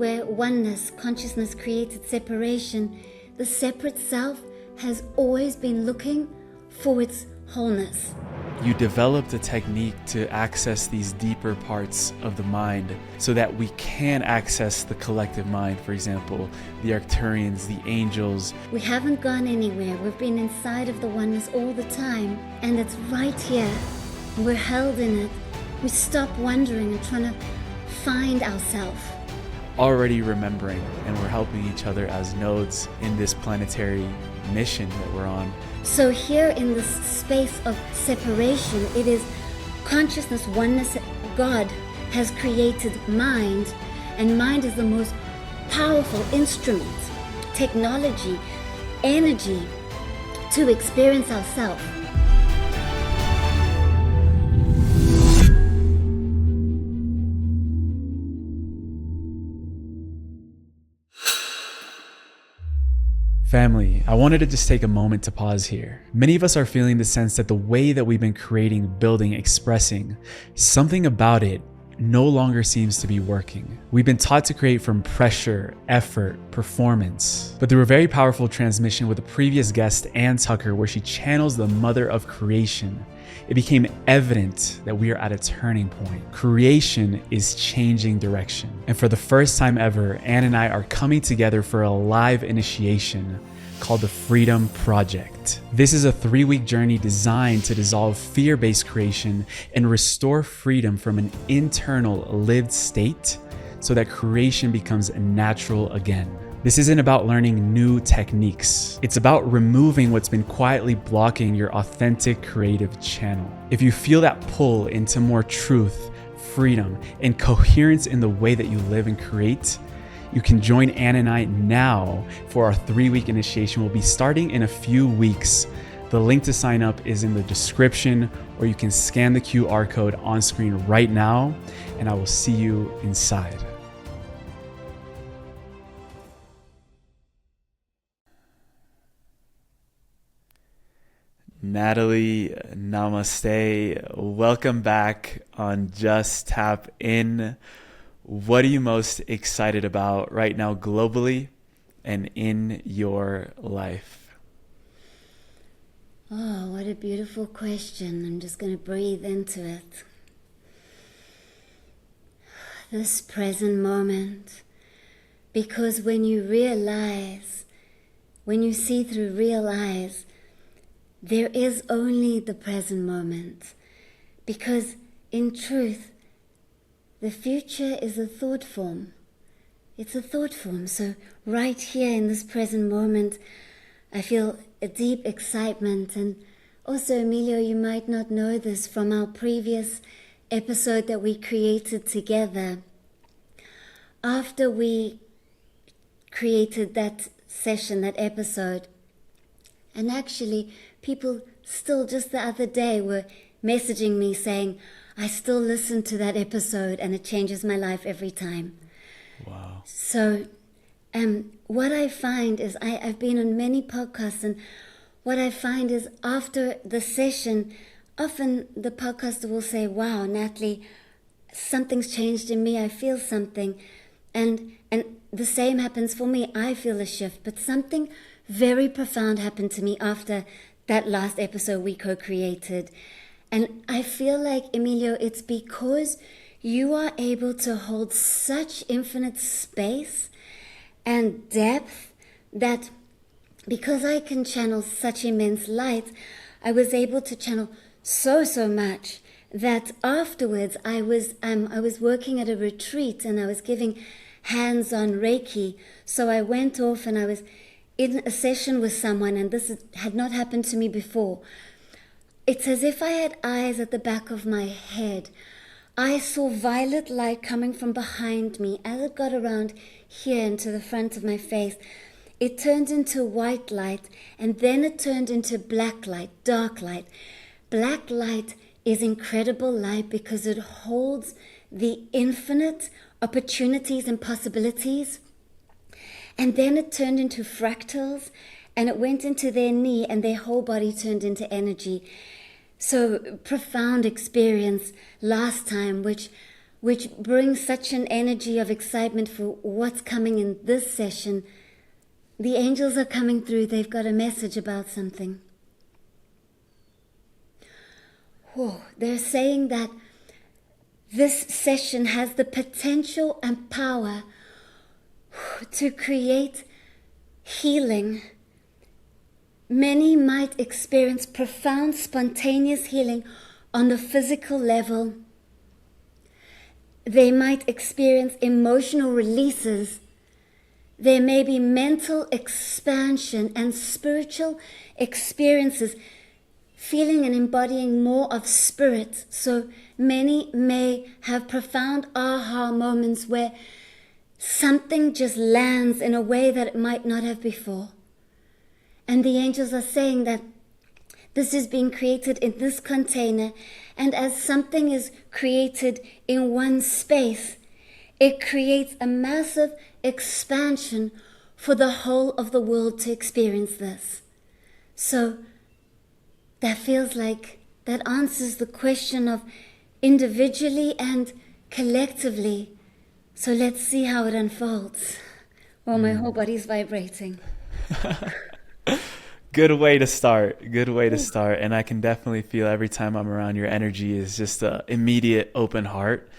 where oneness, consciousness created separation, the separate self has always been looking for its wholeness. You developed a technique to access these deeper parts of the mind so that we can access the collective mind. For example, the Arcturians, the angels. We haven't gone anywhere. We've been inside of the oneness all the time, and it's right here. We're held in it. We stop wondering and trying to find ourselves. Already remembering, and we're helping each other as nodes in this planetary mission that we're on. So here in this space of separation, it is consciousness, oneness. God has created mind, and mind is the most powerful instrument, technology, energy to experience ourselves. Family, I wanted to just take a moment to pause here. Many of us are feeling the sense that the way that we've been creating, building, expressing, something about it no longer seems to be working. We've been taught to create from pressure, effort, performance. But through a very powerful transmission with a previous guest, Ann Tucker, where she channels the mother of creation, it became evident that we are at a turning point. Creation is changing direction. And for the first time ever, Ann and I are coming together for a live initiation called the Freedom Project. This is a 3-week journey designed to dissolve fear-based creation and restore freedom from an internal lived state so that creation becomes natural again. This isn't about learning new techniques. It's about removing what's been quietly blocking your authentic creative channel. If you feel that pull into more truth, freedom, and coherence in the way that you live and create, you can join Ann and I now for our 3-week initiation. We'll be starting in a few weeks. The link to sign up is in the description, or you can scan the QR code on screen right now, and I will see you inside. Natalie Namaste, welcome back on Just Tap In. What are you most excited about right now globally and in your life? Oh, what a beautiful question. I'm just going to breathe into it. This present moment, because when you realize, when you see through real eyes, there is only the present moment, because in truth, the future is a thought form. It's a thought form. So right here in this present moment, I feel a deep excitement. And also, Emilio, you might not know this from our previous episode that we created together. After we created that session, that episode, and actually people still just the other day were messaging me saying, I still listen to that episode and it changes my life every time. Wow. So what I find is I've been on many podcasts, and what I find is after the session, often the podcaster will say, wow, Natalie, something's changed in me. I feel something. And the same happens for me. I feel a shift, but something very profound happened to me after that last episode we co-created. And I feel like, Emilio, it's because you are able to hold such infinite space and depth that because I can channel such immense light, I was able to channel so much that afterwards I was working at a retreat and I was giving hands-on Reiki. So I went off and I was in a session with someone, and this had not happened to me before. It's as if I had eyes at the back of my head. I saw violet light coming from behind me. As it got around here into the front of my face, it turned into white light, and then it turned into black light, dark light. Black light is incredible light because it holds the infinite opportunities and possibilities. And then it turned into fractals, and it went into their knee, and their whole body turned into energy. So profound experience last time, which which brings such an energy of excitement for what's coming in this session. The angels are coming through. They've got a message about something. Whoa, they're saying that this session has the potential and power to create healing. Many might experience profound spontaneous healing on the physical level. They might experience emotional releases. There may be mental expansion and spiritual experiences, feeling and embodying more of spirit. So many may have profound aha moments where something just lands in a way that it might not have before. And the angels are saying that this is being created in this container, and as something is created in one space, it creates a massive expansion for the whole of the world to experience this. So that feels like that answers the question of individually and collectively. So let's see how it unfolds. Well, my whole body's vibrating. Good way to start. Good way to start. And I can definitely feel every time I'm around your energy is just an immediate open heart.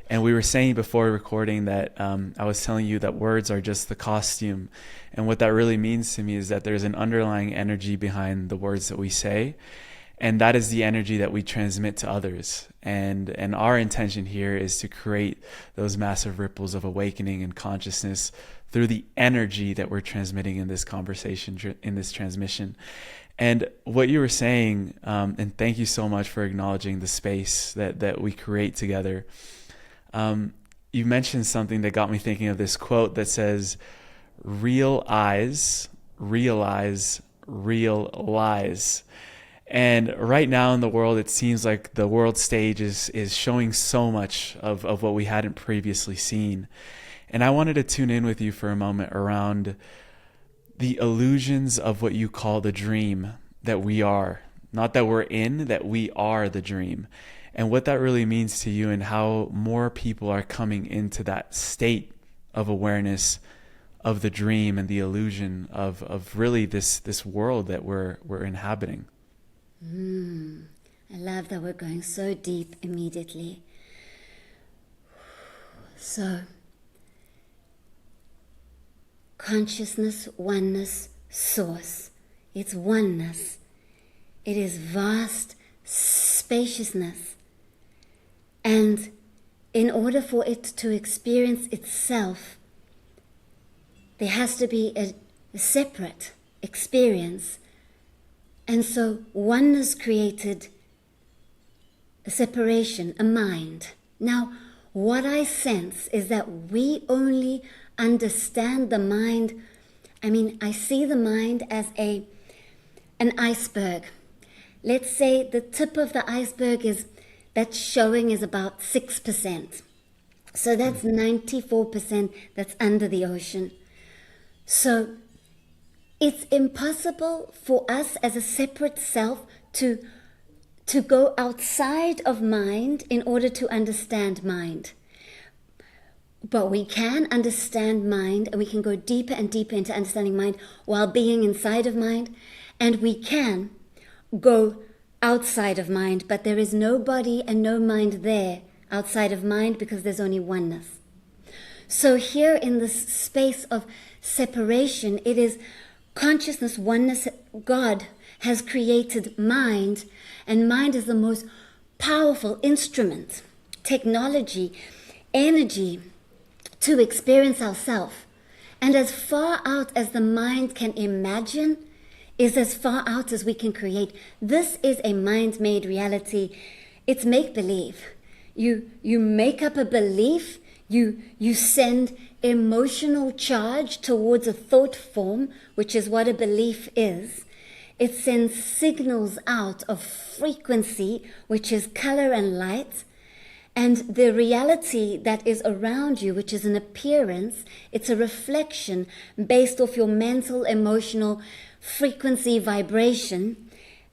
And we were saying before recording that I was telling you that words are just the costume. And what that really means to me is that there's an underlying energy behind the words that we say. And that is the energy that we transmit to others. And our intention here is to create those massive ripples of awakening and consciousness through the energy that we're transmitting in this conversation, in this transmission. And what you were saying, and thank you so much for acknowledging the space that we create together. You mentioned something that got me thinking of this quote that says, "Real eyes realize real lies." And right now in the world, it seems like the world stage is showing so much of what we hadn't previously seen. And I wanted to tune in with you for a moment around the illusions of what you call the dream that we are. Not that we're in, that we are the dream. And what that really means to you and how more people are coming into that state of awareness of the dream and the illusion of really this world that we're inhabiting. I love that we're going so deep immediately. So, consciousness, oneness, source. It's oneness. It is vast spaciousness. And in order for it to experience itself, there has to be a separate experience. And so oneness created a separation, a mind. Now, what I sense is that we only understand the mind. I mean, I see the mind as an iceberg. Let's say the tip of the iceberg that's showing is about 6%. So that's 94% that's under the ocean. So it's impossible for us as a separate self to go outside of mind in order to understand mind. But we can understand mind, and we can go deeper and deeper into understanding mind while being inside of mind. And we can go outside of mind, but there is no body and no mind there outside of mind because there's only oneness. So here in this space of separation, it is consciousness, oneness. God has created mind, and mind is the most powerful instrument, technology, energy to experience ourselves. And as far out as the mind can imagine is as far out as we can create. This is a mind-made reality. It's make-believe. You make up a belief, you send emotional charge towards a thought form, which is what a belief is. It sends signals out of frequency, which is color and light. And the reality that is around you, which is an appearance, it's a reflection based off your mental, emotional frequency vibration,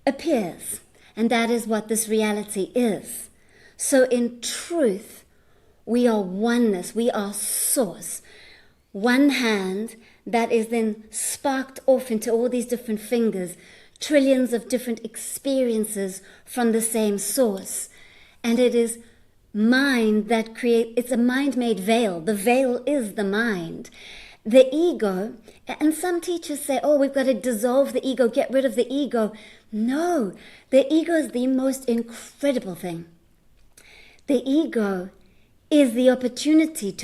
appears. And that is what this reality is. So in truth, We are oneness. We are source. One hand that is then sparked off into all these different fingers, trillions of different experiences from the same source. And it is mind that it's a mind-made veil. The veil is the mind. The ego, and some teachers say, oh, we've got to dissolve the ego, get rid of the ego. No, the ego is the most incredible thing. The ego is the opportunity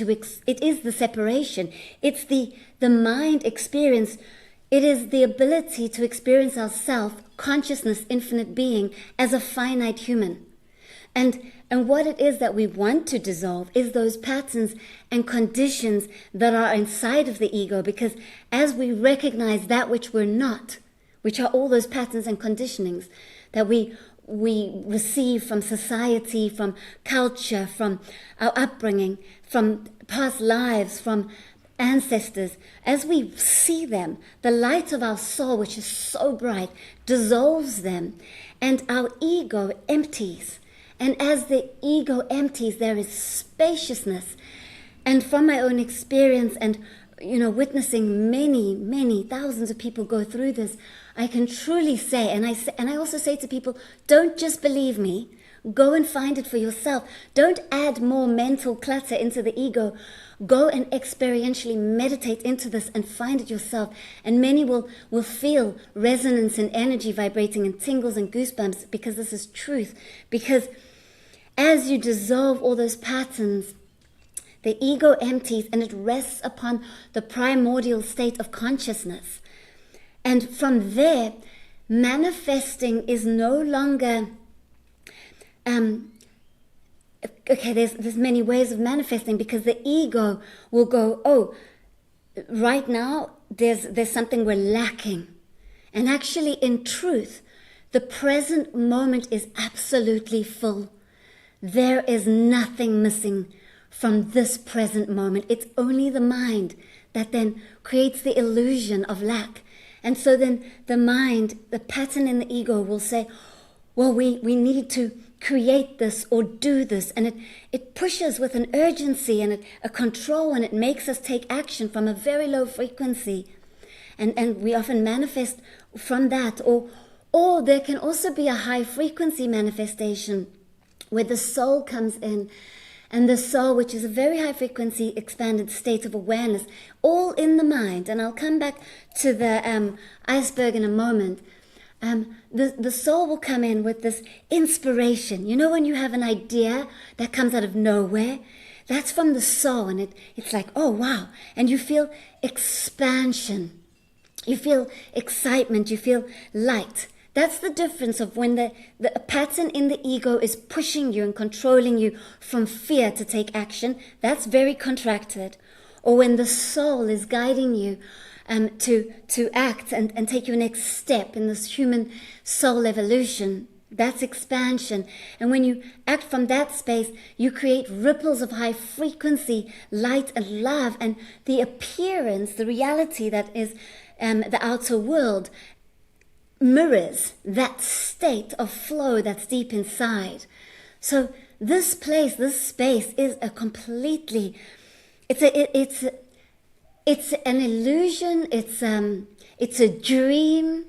it is the separation. It's the mind experience. It is the ability to experience ourself, consciousness, infinite being, as a finite human. And what it is that we want to dissolve is those patterns and conditions that are inside of the ego, because as we recognize that which we're not, which are all those patterns and conditionings that we receive from society, from culture, from our upbringing, from past lives, from ancestors, as we see them, the light of our soul, which is so bright, dissolves them, and our ego empties. And as the ego empties, there is spaciousness. And from my own experience and, witnessing many thousands of people go through this, I can truly say, and I also say to people, don't just believe me, go and find it for yourself. Don't add more mental clutter into the ego. Go and experientially meditate into this and find it yourself. And many will feel resonance and energy vibrating and tingles and goosebumps, because this is truth. Because as you dissolve all those patterns, the ego empties and it rests upon the primordial state of consciousness. And from there, manifesting is no longer... there's many ways of manifesting, because the ego will go, oh, right now there's something we're lacking. And actually, in truth, the present moment is absolutely full. There is nothing missing from this present moment. It's only the mind that then creates the illusion of lack. And so then the mind, the pattern in the ego will say, well, we need to create this or do this. And it pushes with an urgency and a control, and it makes us take action from a very low frequency. And we often manifest from that. Or there can also be a high frequency manifestation where the soul comes in, and the soul, which is a very high frequency expanded state of awareness, all in the mind. And I'll come back to the iceberg in a moment. The soul will come in with this inspiration. You know, when you have an idea that comes out of nowhere, that's from the soul, and it's like, oh wow, and you feel expansion, you feel excitement, you feel light. That's the difference of when the pattern in the ego is pushing you and controlling you from fear to take action. That's very contracted. Or when the soul is guiding you to act and take your next step in this human soul evolution, that's expansion. And when you act from that space, you create ripples of high frequency, light and love, and the appearance, the reality that is the outer world mirrors that state of flow that's deep inside. So this place, this space is a completely, it's an illusion, it's a dream,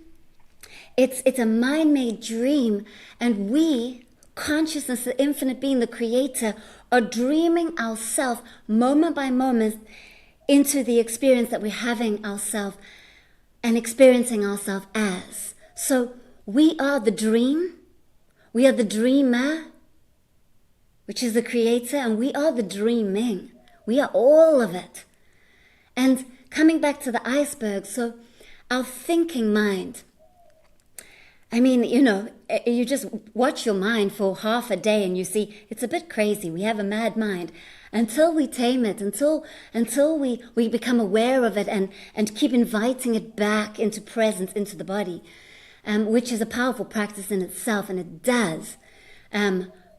it's a mind-made dream, and we, consciousness, the infinite being, the creator, are dreaming ourselves moment by moment into the experience that we're having ourselves and experiencing ourselves as. So we are the dream, we are the dreamer, which is the creator, and we are the dreaming. We are all of it. And coming back to the iceberg, so our thinking mind, I mean, you just watch your mind for half a day and you see it's a bit crazy. We have a mad mind. Until we tame it, until we become aware of it and keep inviting it back into presence, into the body, which is a powerful practice in itself, and it does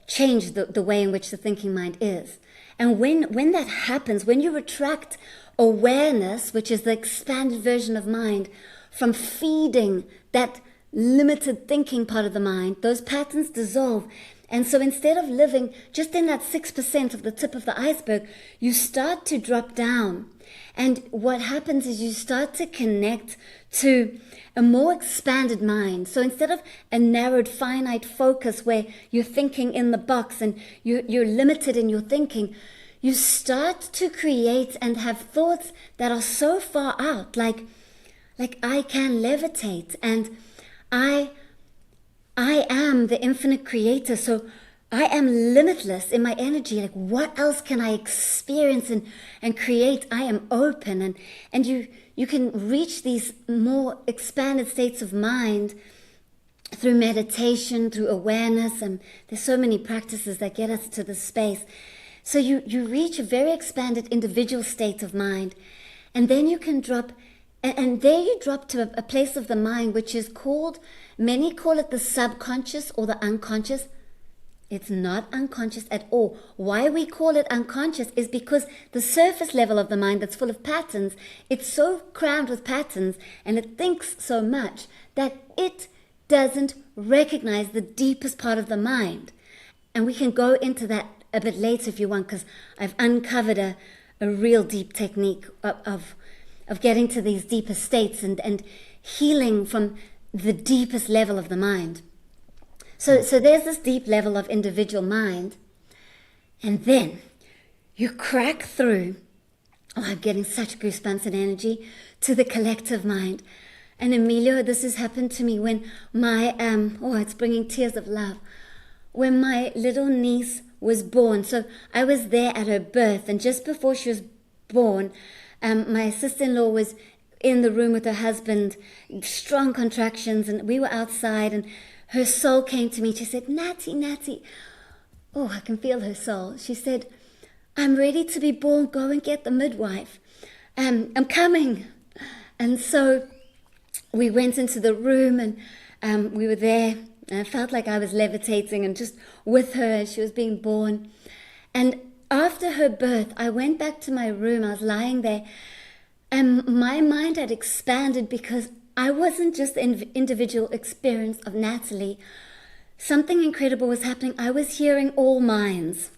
change the way in which the thinking mind is. And when that happens, when you retract awareness, which is the expanded version of mind, from feeding that limited thinking part of the mind, those patterns dissolve, And so instead of living just in that 6% of the tip of the iceberg, you start to drop down. And what happens is you start to connect to a more expanded mind. So instead of a narrowed, finite focus where you're thinking in the box and you're limited in your thinking, you start to create and have thoughts that are so far out, like I can levitate, and I am the infinite creator, so I am limitless in my energy. Like, what else can I experience and create? I am open, and you can reach these more expanded states of mind through meditation, through awareness, and there's so many practices that get us to this space. So you reach a very expanded individual state of mind, and then you can drop, and there you drop to a place of the mind which is called, many call it the subconscious or the unconscious. It's not unconscious at all. Why we call it unconscious is because the surface level of the mind that's full of patterns, it's so crammed with patterns and it thinks so much that it doesn't recognize the deepest part of the mind. And we can go into that a bit later if you want, because I've uncovered a real deep technique of getting to these deeper states and healing from the deepest level of the mind. So there's this deep level of individual mind, and then you crack through, I'm getting such goosebumps and energy, to the collective mind. And Emilio, this has happened to me when my, it's bringing tears of love, when my little niece was born. So I was there at her birth, and just before she was born, my sister-in-law was in the room with her husband, strong contractions, and we were outside, and her soul came to me. She said, Natty, oh, I can feel her soul. She said, I'm ready to be born. Go and get the midwife. I'm coming. And so we went into the room, and we were there. And I felt like I was levitating and just with her as she was being born. And after her birth, I went back to my room. I was lying there, and my mind had expanded because I wasn't just an individual experience of Natalie. Something incredible was happening. I was hearing all minds.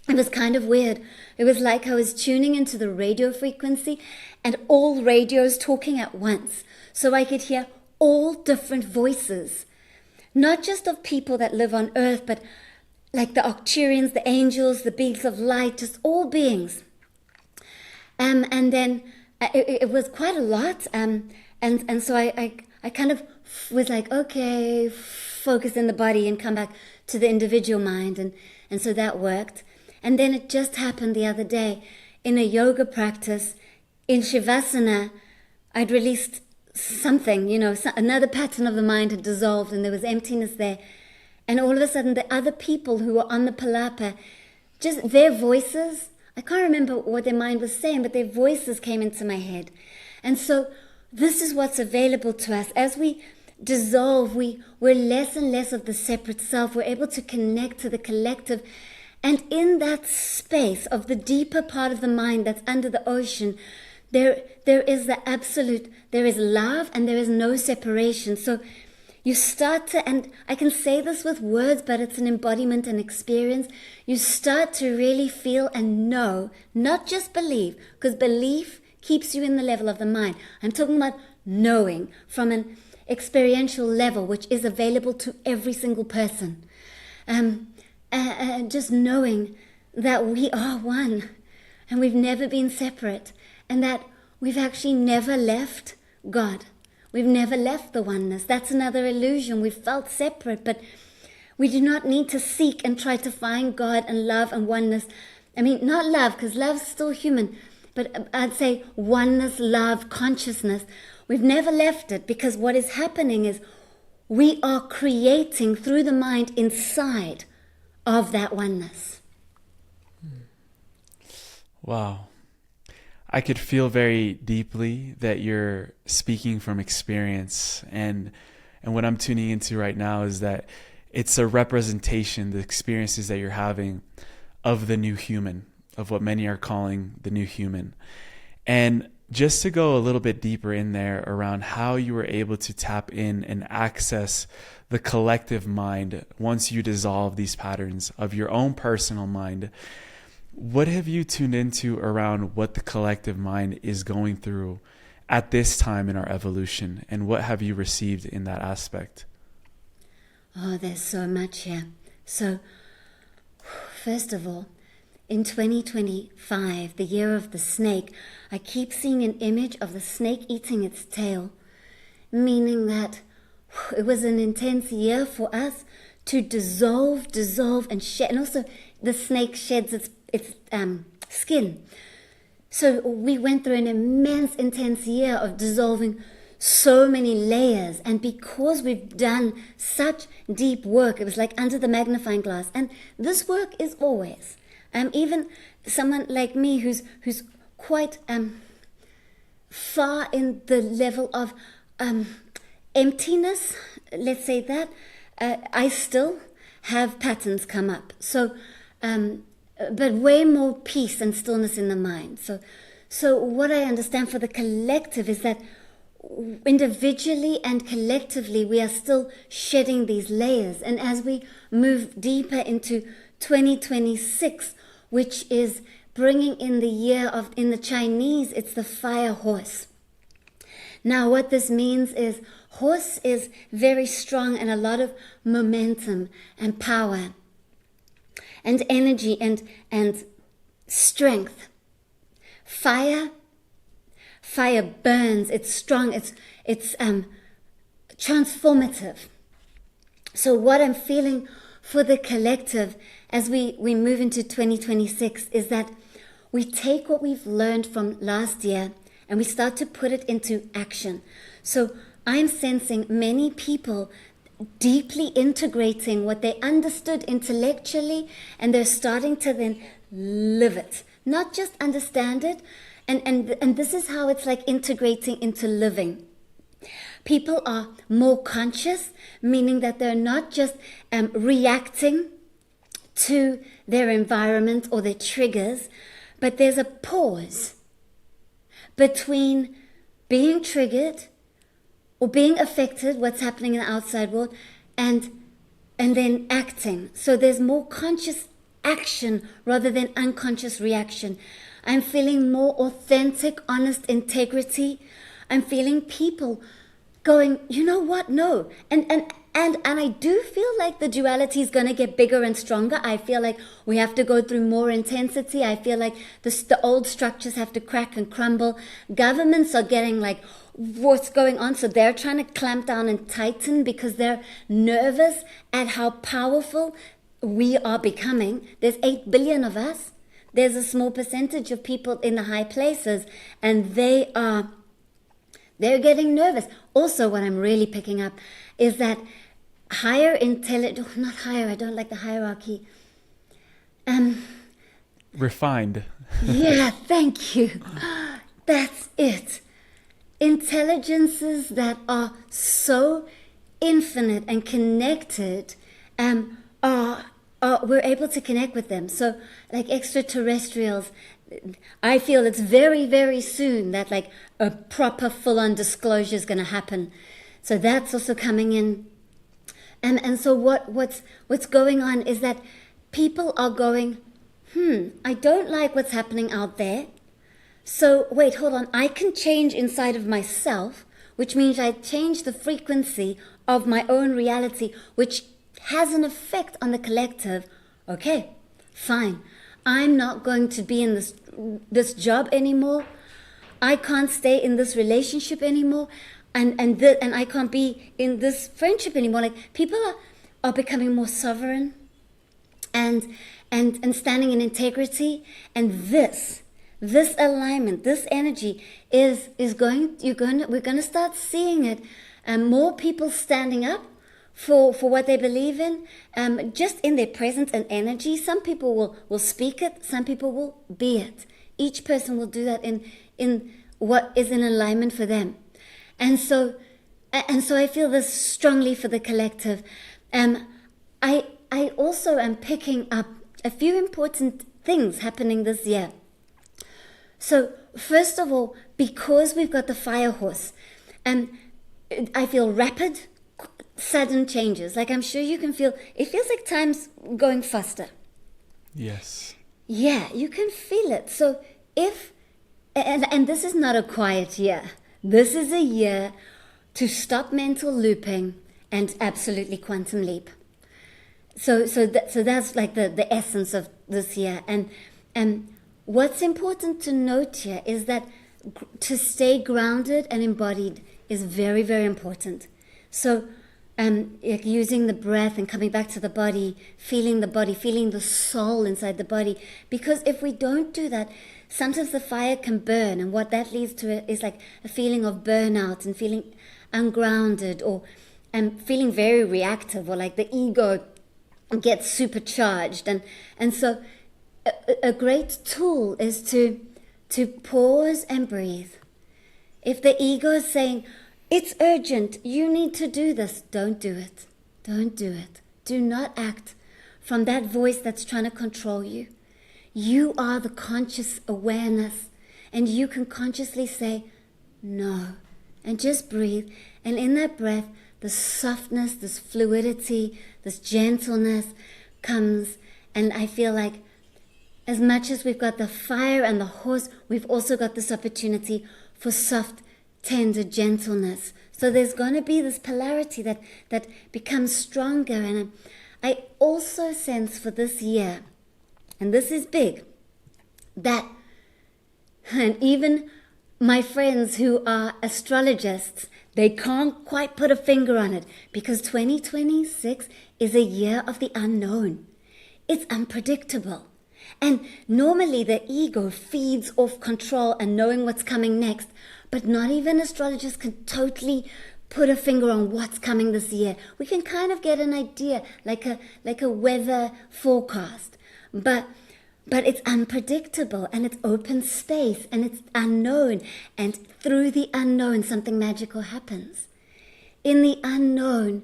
It was kind of weird. It was like I was tuning into the radio frequency and all radios talking at once. So I could hear all different voices. Not just of people that live on earth, but like the Arcturians, the angels, the beings of light, just all beings. And then it was quite a lot. And so I kind of was like, okay, focus in the body and come back to the individual mind. And so that worked. And then it just happened the other day in a yoga practice in Shavasana. I'd released something, another pattern of the mind had dissolved and there was emptiness there. And all of a sudden the other people who were on the palapa, just their voices, I can't remember what their mind was saying, but their voices came into my head. And so this is what's available to us. As we dissolve, we're less and less of the separate self. We're able to connect to the collective. And in that space of the deeper part of the mind that's under the ocean, there is the absolute, there is love and there is no separation. So you start to, and I can say this with words, but it's an embodiment and experience. You start to really feel and know, not just believe, because belief keeps you in the level of the mind. I'm talking about knowing from an experiential level, which is available to every single person. Just knowing that we are one and we've never been separate, and that we've actually never left God. We've never left the oneness. That's another illusion. We've felt separate, but we do not need to seek and try to find God and love and oneness. I mean, not love, because love's still human, but I'd say oneness, love, consciousness. We've never left it, because what is happening is we are creating through the mind inside of that oneness. Wow. I could feel very deeply that you're speaking from experience, and what I'm tuning into right now is that it's a representation, the experiences that you're having of the new human, of what many are calling the new human. And just to go a little bit deeper in there around how you were able to tap in and access the collective mind once you dissolve these patterns of your own personal mind, what have you tuned into around what the collective mind is going through at this time in our evolution, and what have you received in that aspect? Oh, there's so much here. So, first of all, in 2025, the year of the snake, I keep seeing an image of the snake eating its tail, meaning that it was an intense year for us to dissolve, and shed. And also, the snake sheds its skin. So we went through an immense, intense year of dissolving so many layers. And because we've done such deep work, it was like under the magnifying glass. And this work is always, even someone like me who's quite far in the level of emptiness, let's say that, I still have patterns come up. So, but way more peace and stillness in the mind. So what I understand for the collective is that individually and collectively, we are still shedding these layers. And as we move deeper into 2026, which is bringing in the year of, in the Chinese, it's the fire horse. Now, what this means is horse is very strong and a lot of momentum and power and energy and strength. Fire burns, it's strong, it's transformative. So what I'm feeling for the collective as we move into 2026 is that we take what we've learned from last year and we start to put it into action. So I'm sensing many people deeply integrating what they understood intellectually, and they're starting to then live it, not just understand it. And this is how it's like integrating into living. People are more conscious, meaning that they're not just reacting to their environment or their triggers, but there's a pause between being triggered or being affected, what's happening in the outside world, and then acting. So there's more conscious action rather than unconscious reaction. I'm feeling more authentic, honest integrity. I'm feeling people going, you know what? No. And I do feel like the duality is going to get bigger and stronger. I feel like we have to go through more intensity. I feel like the old structures have to crack and crumble. Governments are getting like, what's going on? So they're trying to clamp down and tighten because they're nervous at how powerful we are becoming. There's 8 billion of us. There's a small percentage of people in the high places, and they're getting nervous. Also, what I'm really picking up is that higher intelligence, not higher, I don't like the hierarchy. Refined. Yeah, thank you. That's it. Intelligences that are so infinite and connected we're able to connect with them. So like extraterrestrials, I feel it's very, very soon that like a proper full-on disclosure is going to happen. So that's also coming in. And so what's going on is that people are going, I don't like what's happening out there. So wait, hold on. I can change inside of myself, which means I change the frequency of my own reality, which has an effect on the collective. Okay, fine. I'm not going to be in this job anymore. I can't stay in this relationship anymore, and I can't be in this friendship anymore. Like people are becoming more sovereign, and standing in integrity, and this alignment, this energy we're going to start seeing it, and more people standing up for what they believe in, just in their presence and energy. Some people will speak it, some people will be it. Each person will do that in what is in alignment for them. And so I feel this strongly for the collective. I also am picking up a few important things happening this year. So first of all, because we've got the fire horse, I feel rapid, sudden changes. Like I'm sure you can feel, it feels like time's going faster. Yes. Yeah, you can feel it. So and this is not a quiet year. This is a year to stop mental looping and absolutely quantum leap. So that's like the essence of this year. And what's important to note here is that to stay grounded and embodied is very, very important. So like using the breath and coming back to the body, feeling the soul inside the body. Because if we don't do that, sometimes the fire can burn, and what that leads to is like a feeling of burnout and feeling ungrounded, or feeling very reactive, or like the ego gets supercharged. And so a great tool is to pause and breathe. If the ego is saying, it's urgent, you need to do this, don't do it. Don't do it. Do not act from that voice that's trying to control you. You are the conscious awareness, and you can consciously say no, and just breathe. And in that breath, the softness, this fluidity, this gentleness comes. And I feel like as much as we've got the fire and the horse, we've also got this opportunity for soft, tender gentleness. So there's going to be this polarity that becomes stronger. And I also sense for this year, and this is big, that, and even my friends who are astrologists, they can't quite put a finger on it, because 2026 is a year of the unknown. It's unpredictable. And normally the ego feeds off control and knowing what's coming next, but not even astrologers can totally put a finger on what's coming this year. We can kind of get an idea, like a weather forecast, but it's unpredictable, and it's open space, and it's unknown, and through the unknown something magical happens. In the unknown,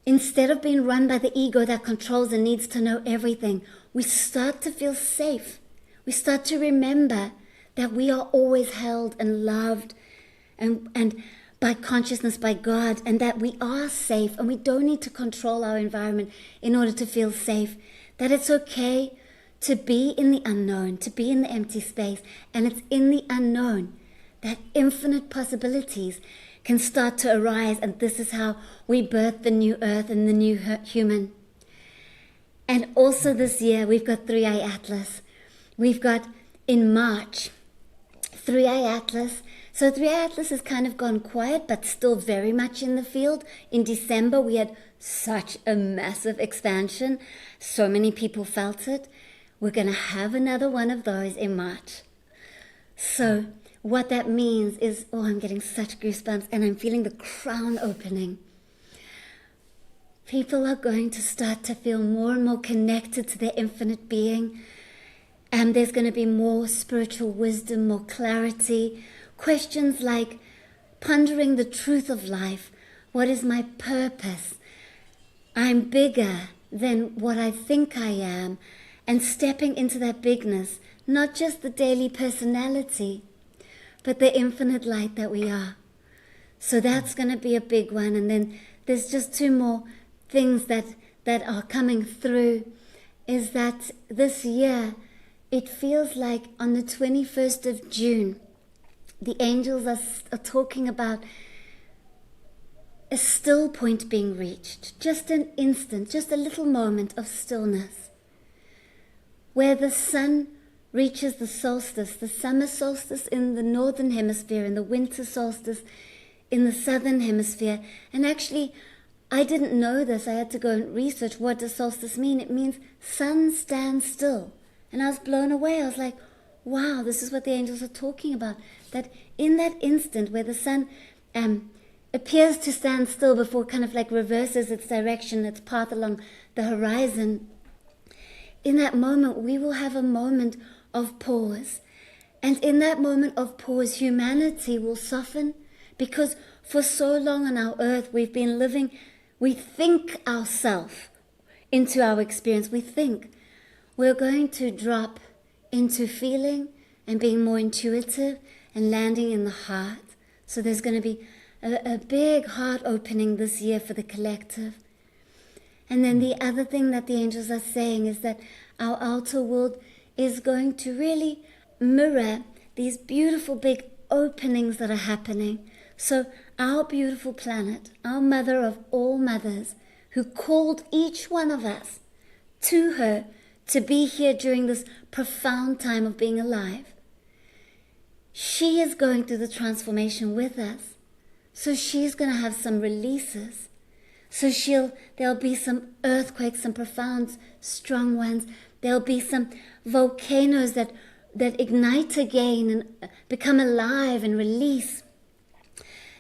instead of being run by the ego that controls and needs to know everything, we start to feel safe. We start to remember that we are always held and loved and by consciousness, by God, and that we are safe, and we don't need to control our environment in order to feel safe. That it's okay to be in the unknown, to be in the empty space, and it's in the unknown that infinite possibilities can start to arise, and this is how we birth the new earth and the new human. And also this year, we've got 3i Atlas. We've got, in March, 3i Atlas. So 3i Atlas has kind of gone quiet, but still very much in the field. In December, we had such a massive expansion. So many people felt it. We're going to have another one of those in March. So what that means is, I'm getting such goosebumps, and I'm feeling the crown opening. People are going to start to feel more and more connected to their infinite being. And there's going to be more spiritual wisdom, more clarity. Questions like pondering the truth of life. What is my purpose? I'm bigger than what I think I am. And stepping into that bigness, not just the daily personality, but the infinite light that we are. So that's going to be a big one. And then there's just two more things that are coming through, is that this year, it feels like on the 21st of June, the angels are talking about a still point being reached, just an instant, just a little moment of stillness, where the sun reaches the solstice, the summer solstice in the northern hemisphere and the winter solstice in the southern hemisphere. And actually, I didn't know this. I had to go and research, what does solstice mean? It means sun stands still. And I was blown away. I was like, wow, this is what the angels are talking about. That in that instant where the sun appears to stand still before it kind of like reverses its direction, its path along the horizon, in that moment, we will have a moment of pause. And in that moment of pause, humanity will soften, because for so long on our earth, we've been living, we think ourselves into our experience. We think we're going to drop into feeling and being more intuitive and landing in the heart. So there's going to be a big heart opening this year for the collective. And then the other thing that the angels are saying is that our outer world is going to really mirror these beautiful big openings that are happening. So our beautiful planet, our mother of all mothers, who called each one of us to her to be here during this profound time of being alive, she is going through the transformation with us. So she's going to have some releases. So there'll be some earthquakes, some profound, strong ones. There'll be some volcanoes that ignite again and become alive and release.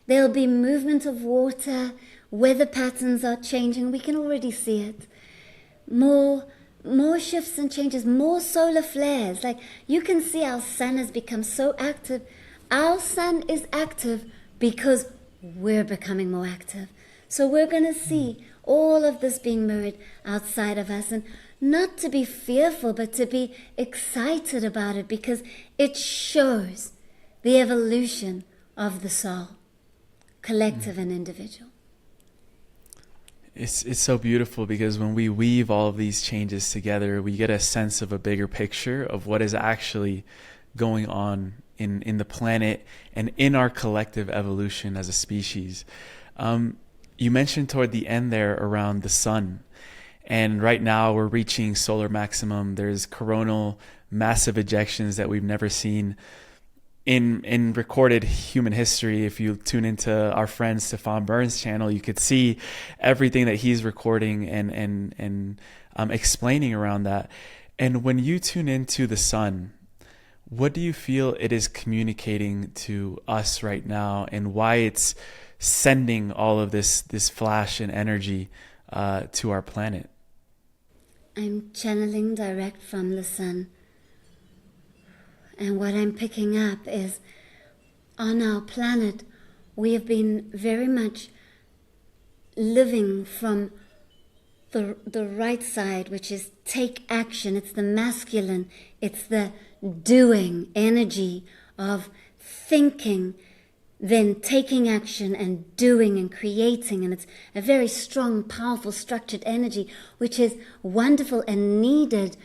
There'll be movement of water. Weather patterns are changing. We can already see it. More shifts and changes, more solar flares. Like, you can see our sun has become so active. Our sun is active because we're becoming more active. So we're going to see all of this being mirrored outside of us, and not to be fearful, but to be excited about it, because it shows the evolution of the soul, collective and individual. It's so beautiful, because when we weave all of these changes together, we get a sense of a bigger picture of what is actually going on in the planet and in our collective evolution as a species. You mentioned toward the end there around the sun, and right now we're reaching solar maximum. There's coronal massive ejections that we've never seen in recorded human history. If you tune into our friend Stefan Burns' channel, you could see everything that he's recording and explaining around that. And when you tune into the sun, what do you feel it is communicating to us right now, and why it's sending all of this flash and energy to our planet? I'm channeling direct from the sun. And what I'm picking up is, on our planet, we have been very much living from the right side, which is take action. It's the masculine. It's the doing energy of thinking, then taking action and doing and creating. And it's a very strong, powerful, structured energy, which is wonderful and needed.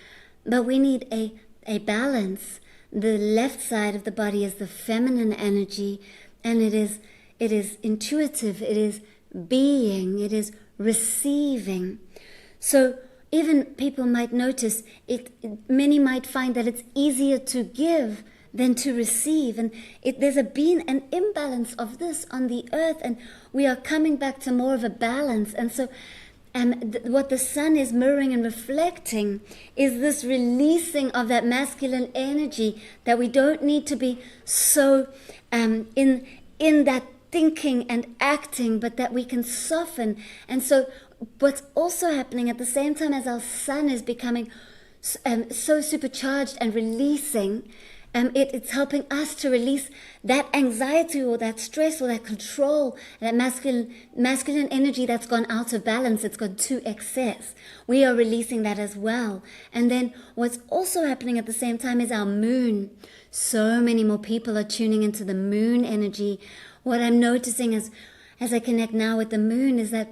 But we need a balance. The left side of the body is the feminine energy, and it is intuitive, it is being, it is receiving. So even people might notice many might find that it's easier to give than to receive, and there's been an imbalance of this on the earth, and we are coming back to more of a balance. And so what the sun is mirroring and reflecting is this releasing of that masculine energy, that we don't need to be so in that thinking and acting, but that we can soften. And so what's also happening at the same time as our sun is becoming so supercharged and releasing, it's helping us to release that anxiety or that stress or that control, that masculine energy that's gone out of balance, it's gone to excess. We are releasing that as well. And then what's also happening at the same time is our moon. So many more people are tuning into the moon energy. What I'm noticing as I connect now with the moon is that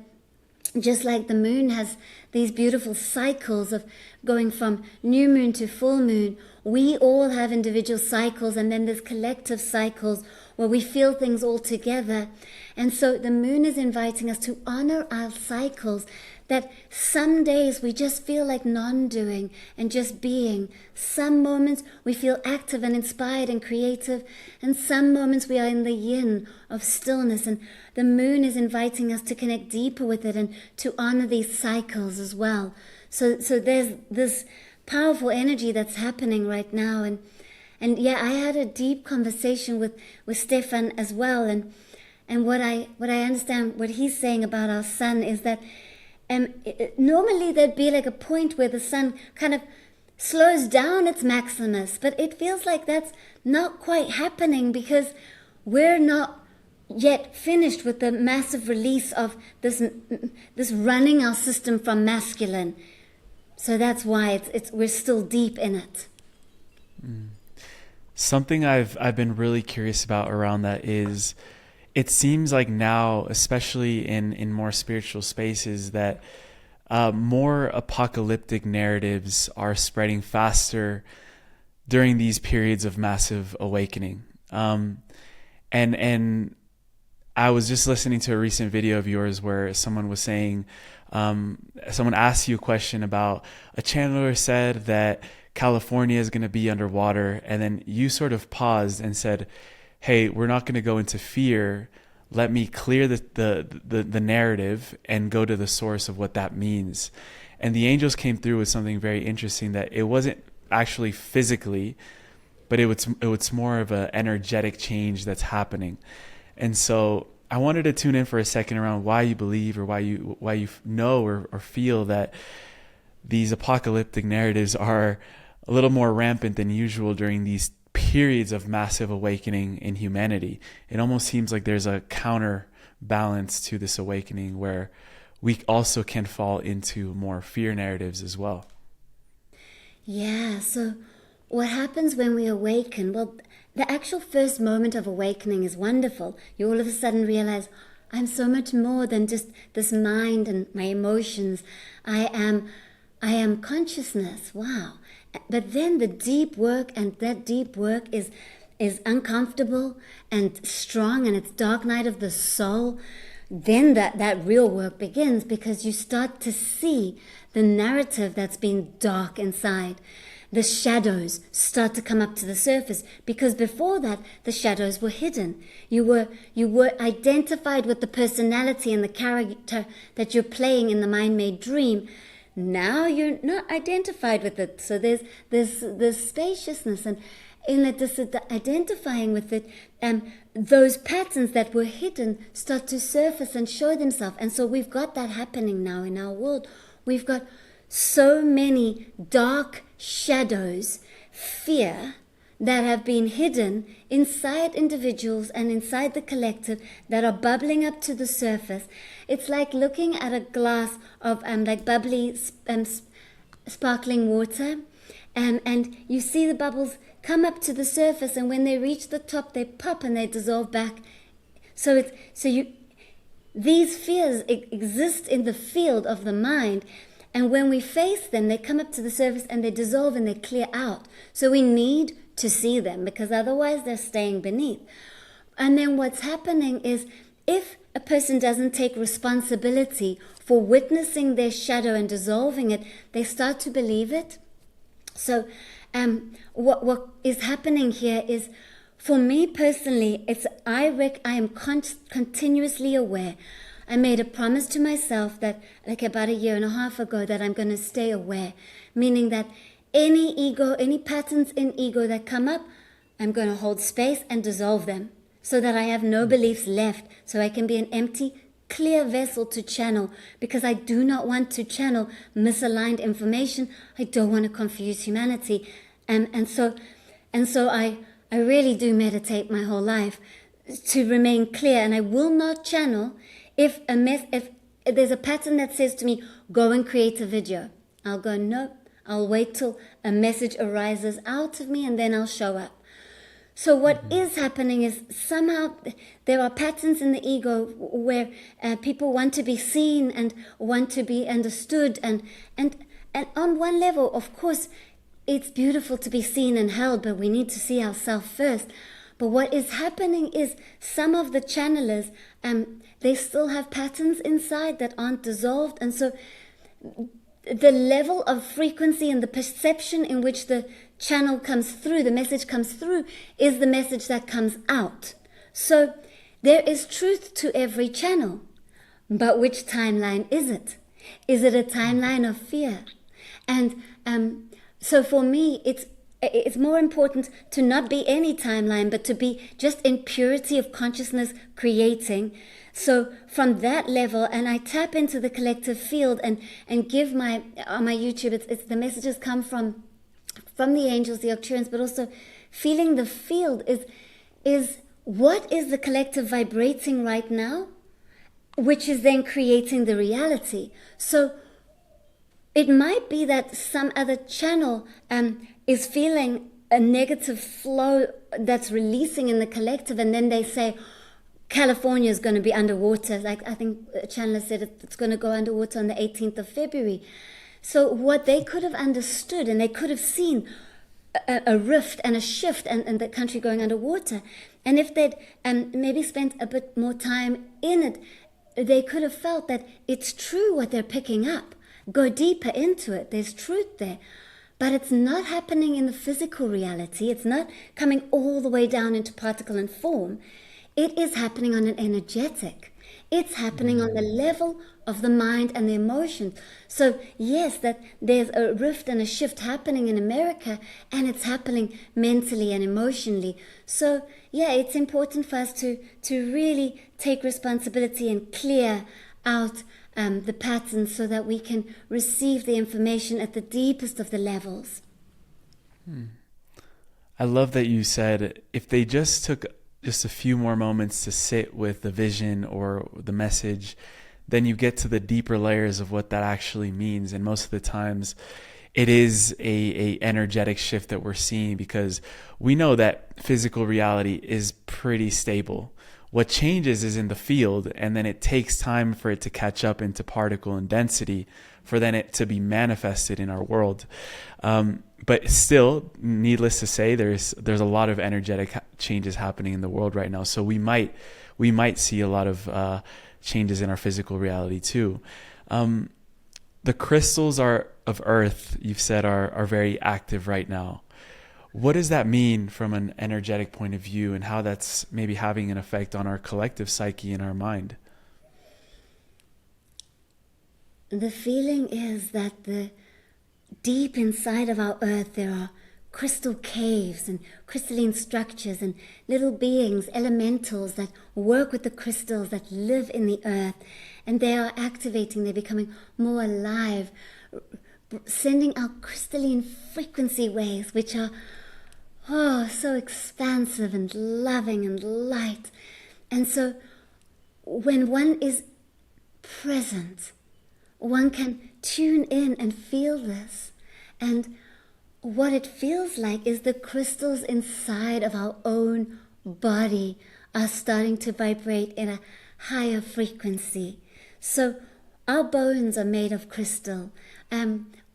just like the moon has these beautiful cycles of going from new moon to full moon, we all have individual cycles, and then there's collective cycles where we feel things all together. And so the moon is inviting us to honor our cycles, that some days we just feel like non-doing and just being. Some moments we feel active and inspired and creative, and some moments we are in the yin of stillness. And the moon is inviting us to connect deeper with it and to honor these cycles as well. So there's this powerful energy that's happening right now. And yeah, I had a deep conversation with Stefan as well. And what I understand, what he's saying about our sun is that normally there'd be like a point where the sun kind of slows down its maximus, but it feels like that's not quite happening, because we're not yet finished with the massive release of this running our system from masculine. So that's why we're still deep in it. Something I've been really curious about around that is, it seems like now, especially in more spiritual spaces, that more apocalyptic narratives are spreading faster during these periods of massive awakening. And I was just listening to a recent video of yours where someone was saying, someone asked you a question about, a channeler said that California is going to be underwater, and then you sort of paused and said, hey, we're not going to go into fear. Let me clear the narrative and go to the source of what that means. And the angels came through with something very interesting, that it wasn't actually physically, but it was more of an energetic change that's happening. And so I wanted to tune in for a second around why you believe, or why you know or feel that these apocalyptic narratives are a little more rampant than usual during these periods of massive awakening in humanity. It almost seems like there's a counterbalance to this awakening where we also can fall into more fear narratives as well. Yeah, so what happens when we awaken? Well, the actual first moment of awakening is wonderful. You all of a sudden realize, I'm so much more than just this mind and my emotions. I am consciousness. Wow. But then the deep work, and that deep work is uncomfortable and strong, and it's dark night of the soul. Then that real work begins, because you start to see the narrative that's been dark inside. The shadows start to come up to the surface, because before that, the shadows were hidden. You were identified with the personality and the character that you're playing in the mind-made dream. Now you're not identified with it. So there's this spaciousness, and in identifying with it, those patterns that were hidden start to surface and show themselves. And so we've got that happening now in our world. We've got so many dark shadows, fear, that have been hidden inside individuals and inside the collective, that are bubbling up to the surface. It's like looking at a glass of like bubbly, sparkling water, and you see the bubbles come up to the surface, and when they reach the top, they pop and they dissolve back. These fears exist in the field of the mind. And when we face them, they come up to the surface and they dissolve and they clear out. So we need to see them, because otherwise they're staying beneath. And then what's happening is, if a person doesn't take responsibility for witnessing their shadow and dissolving it, they start to believe it. So what is happening here is, for me personally, I am continuously aware. I made a promise to myself that, like about 1.5 years ago, that I'm going to stay aware, meaning that any patterns in ego that come up, I'm going to hold space and dissolve them, so that I have no beliefs left, so I can be an empty, clear vessel to channel, because I do not want to channel misaligned information. I don't want to confuse humanity. And so I really do meditate my whole life to remain clear, and I will not channel if there's a pattern that says to me, go and create a video. I'll go, nope. I'll wait till a message arises out of me, and then I'll show up. So what is happening is, somehow there are patterns in the ego where people want to be seen and want to be understood. And on one level, of course, it's beautiful to be seen and held, but we need to see ourselves first. But what is happening is, some of the channelers, they still have patterns inside that aren't dissolved. And so the level of frequency and the perception in which the channel comes through, the message comes through, is the message that comes out. So there is truth to every channel. But which timeline is it? Is it a timeline of fear? And so for me, it's more important to not be any timeline, but to be just in purity of consciousness creating. So from that level, and I tap into the collective field and give on my YouTube, it's the messages come from the angels, the Arcturians, but also feeling the field is what is the collective vibrating right now, which is then creating the reality. So it might be that some other channel is feeling a negative flow that's releasing in the collective, and then they say California is going to be underwater. Like I think Chandler said it's going to go underwater on the 18th of February. So what they could have understood, and they could have seen a rift and a shift and the country going underwater. And if they'd maybe spent a bit more time in it, they could have felt that it's true what they're picking up. Go deeper into it. There's truth there. But it's not happening in the physical reality. It's not coming all the way down into particle and form. It is happening on an energetic. It's happening on the level of the mind and the emotions. So yes, that there's a rift and a shift happening in America, and it's happening mentally and emotionally. So yeah, it's important for us to really take responsibility and clear out the patterns so that we can receive the information at the deepest of the levels. I love that you said if they just took just a few more moments to sit with the vision or the message, then you get to the deeper layers of what that actually means. And most of the times it is a energetic shift that we're seeing, because we know that physical reality is pretty stable. What changes is in the field, and then it takes time for it to catch up into particle and density for then it to be manifested in our world. But still, needless to say, there's a lot of energetic changes happening in the world right now. So we might see a lot of changes in our physical reality too. The crystals of Earth, you've said, are very active right now. What does that mean from an energetic point of view, and how that's maybe having an effect on our collective psyche and our mind? The feeling is that the deep inside of our earth there are crystal caves and crystalline structures and little beings, elementals that work with the crystals, that live in the earth, and they are activating, they're becoming more alive, sending out crystalline frequency waves which are so expansive and loving and light. And so when one is present, one can tune in and feel this. And what it feels like is the crystals inside of our own body are starting to vibrate in a higher frequency. So our bones are made of crystal.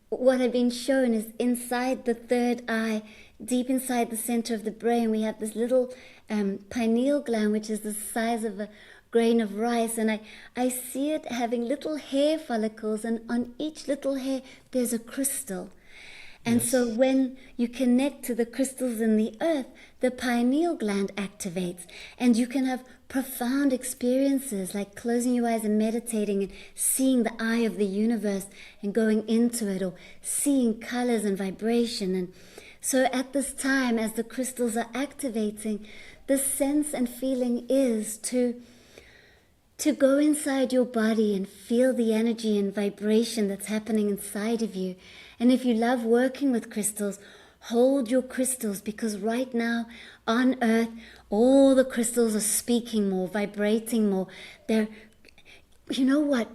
What I've been shown is inside the third eye, deep inside the center of the brain, we have this little pineal gland, which is the size of a grain of rice, and I see it having little hair follicles, and on each little hair there's a crystal. And so when you connect to the crystals in the earth, the pineal gland activates, and you can have profound experiences like closing your eyes and meditating and seeing the eye of the universe and going into it, or seeing colors and vibration. And so at this time, as the crystals are activating, the sense and feeling is to go inside your body and feel the energy and vibration that's happening inside of you. And if you love working with crystals, hold your crystals, because right now on earth, all the crystals are speaking more, vibrating more. You know what?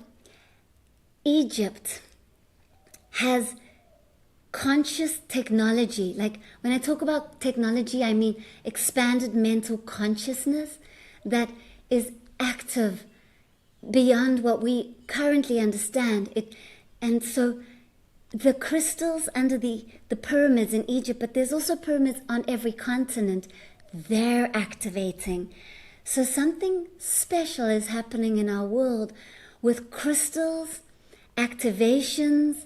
Egypt has conscious technology. Like when I talk about technology, I mean expanded mental consciousness that is active beyond what we currently understand. And so the crystals under the pyramids in Egypt, but there's also pyramids on every continent, they're activating. So something special is happening in our world with crystals, activations,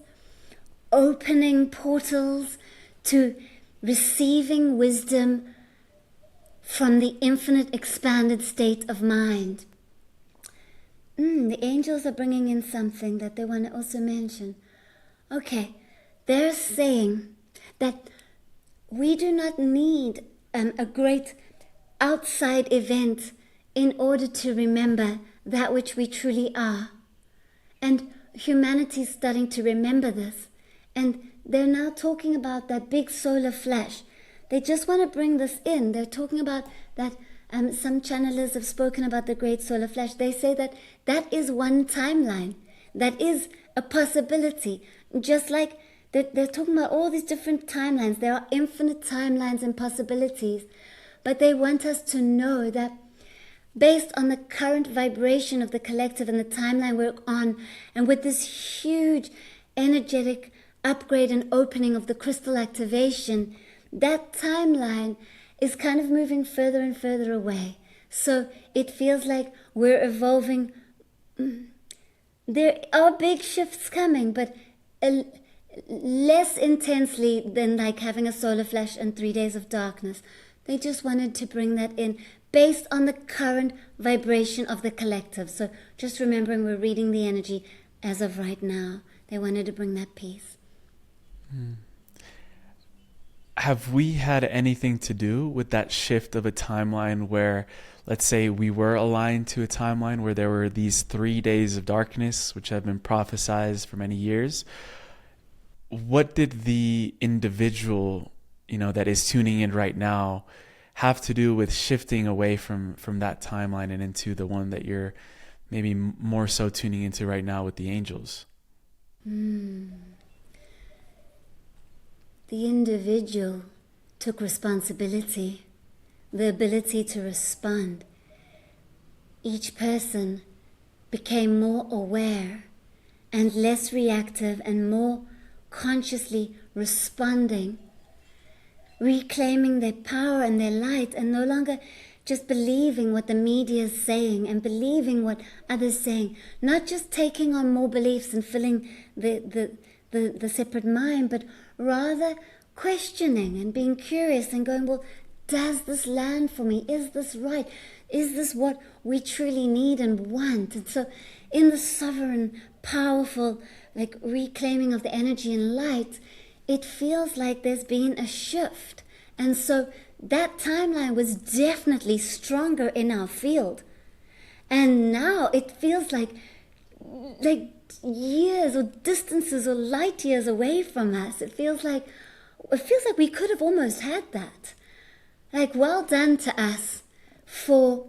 opening portals to receiving wisdom from the infinite expanded state of mind. The angels are bringing in something that they want to also mention. Okay, they're saying that we do not need a great outside event in order to remember that which we truly are. And humanity is starting to remember this. And they're now talking about that big solar flash. They just want to bring this in. They're talking about that. Some channelers have spoken about the great solar flash. They say that is one timeline. That is a possibility. Just like They're talking about all these different timelines. There are infinite timelines and possibilities. But they want us to know that based on the current vibration of the collective and the timeline we're on, and with this huge energetic upgrade and opening of the crystal activation, that timeline is kind of moving further and further away. So it feels like we're evolving. There are big shifts coming, but less intensely than like having a solar flash and 3 days of darkness. They just wanted to bring that in based on the current vibration of the collective. So just remembering we're reading the energy as of right now. They wanted to bring that peace. Have we had anything to do with that shift of a timeline where, let's say, we were aligned to a timeline where there were these 3 days of darkness, which have been prophesized for many years? What did the individual, that is tuning in right now have to do with shifting away from that timeline and into the one that you're maybe more so tuning into right now with the angels? The individual took responsibility, the ability to respond. Each person became more aware and less reactive and more consciously responding, reclaiming their power and their light, and no longer just believing what the media is saying and believing what others are saying, not just taking on more beliefs and filling the separate mind, but rather questioning and being curious and going, well, does this land for me? Is this right? Is this what we truly need and want? And so in the sovereign, powerful, like reclaiming of the energy and light, it feels like there's been a shift. And so that timeline was definitely stronger in our field. And now it feels like years or distances or light years away from us. It feels like we could have almost had that. Like, well done to us for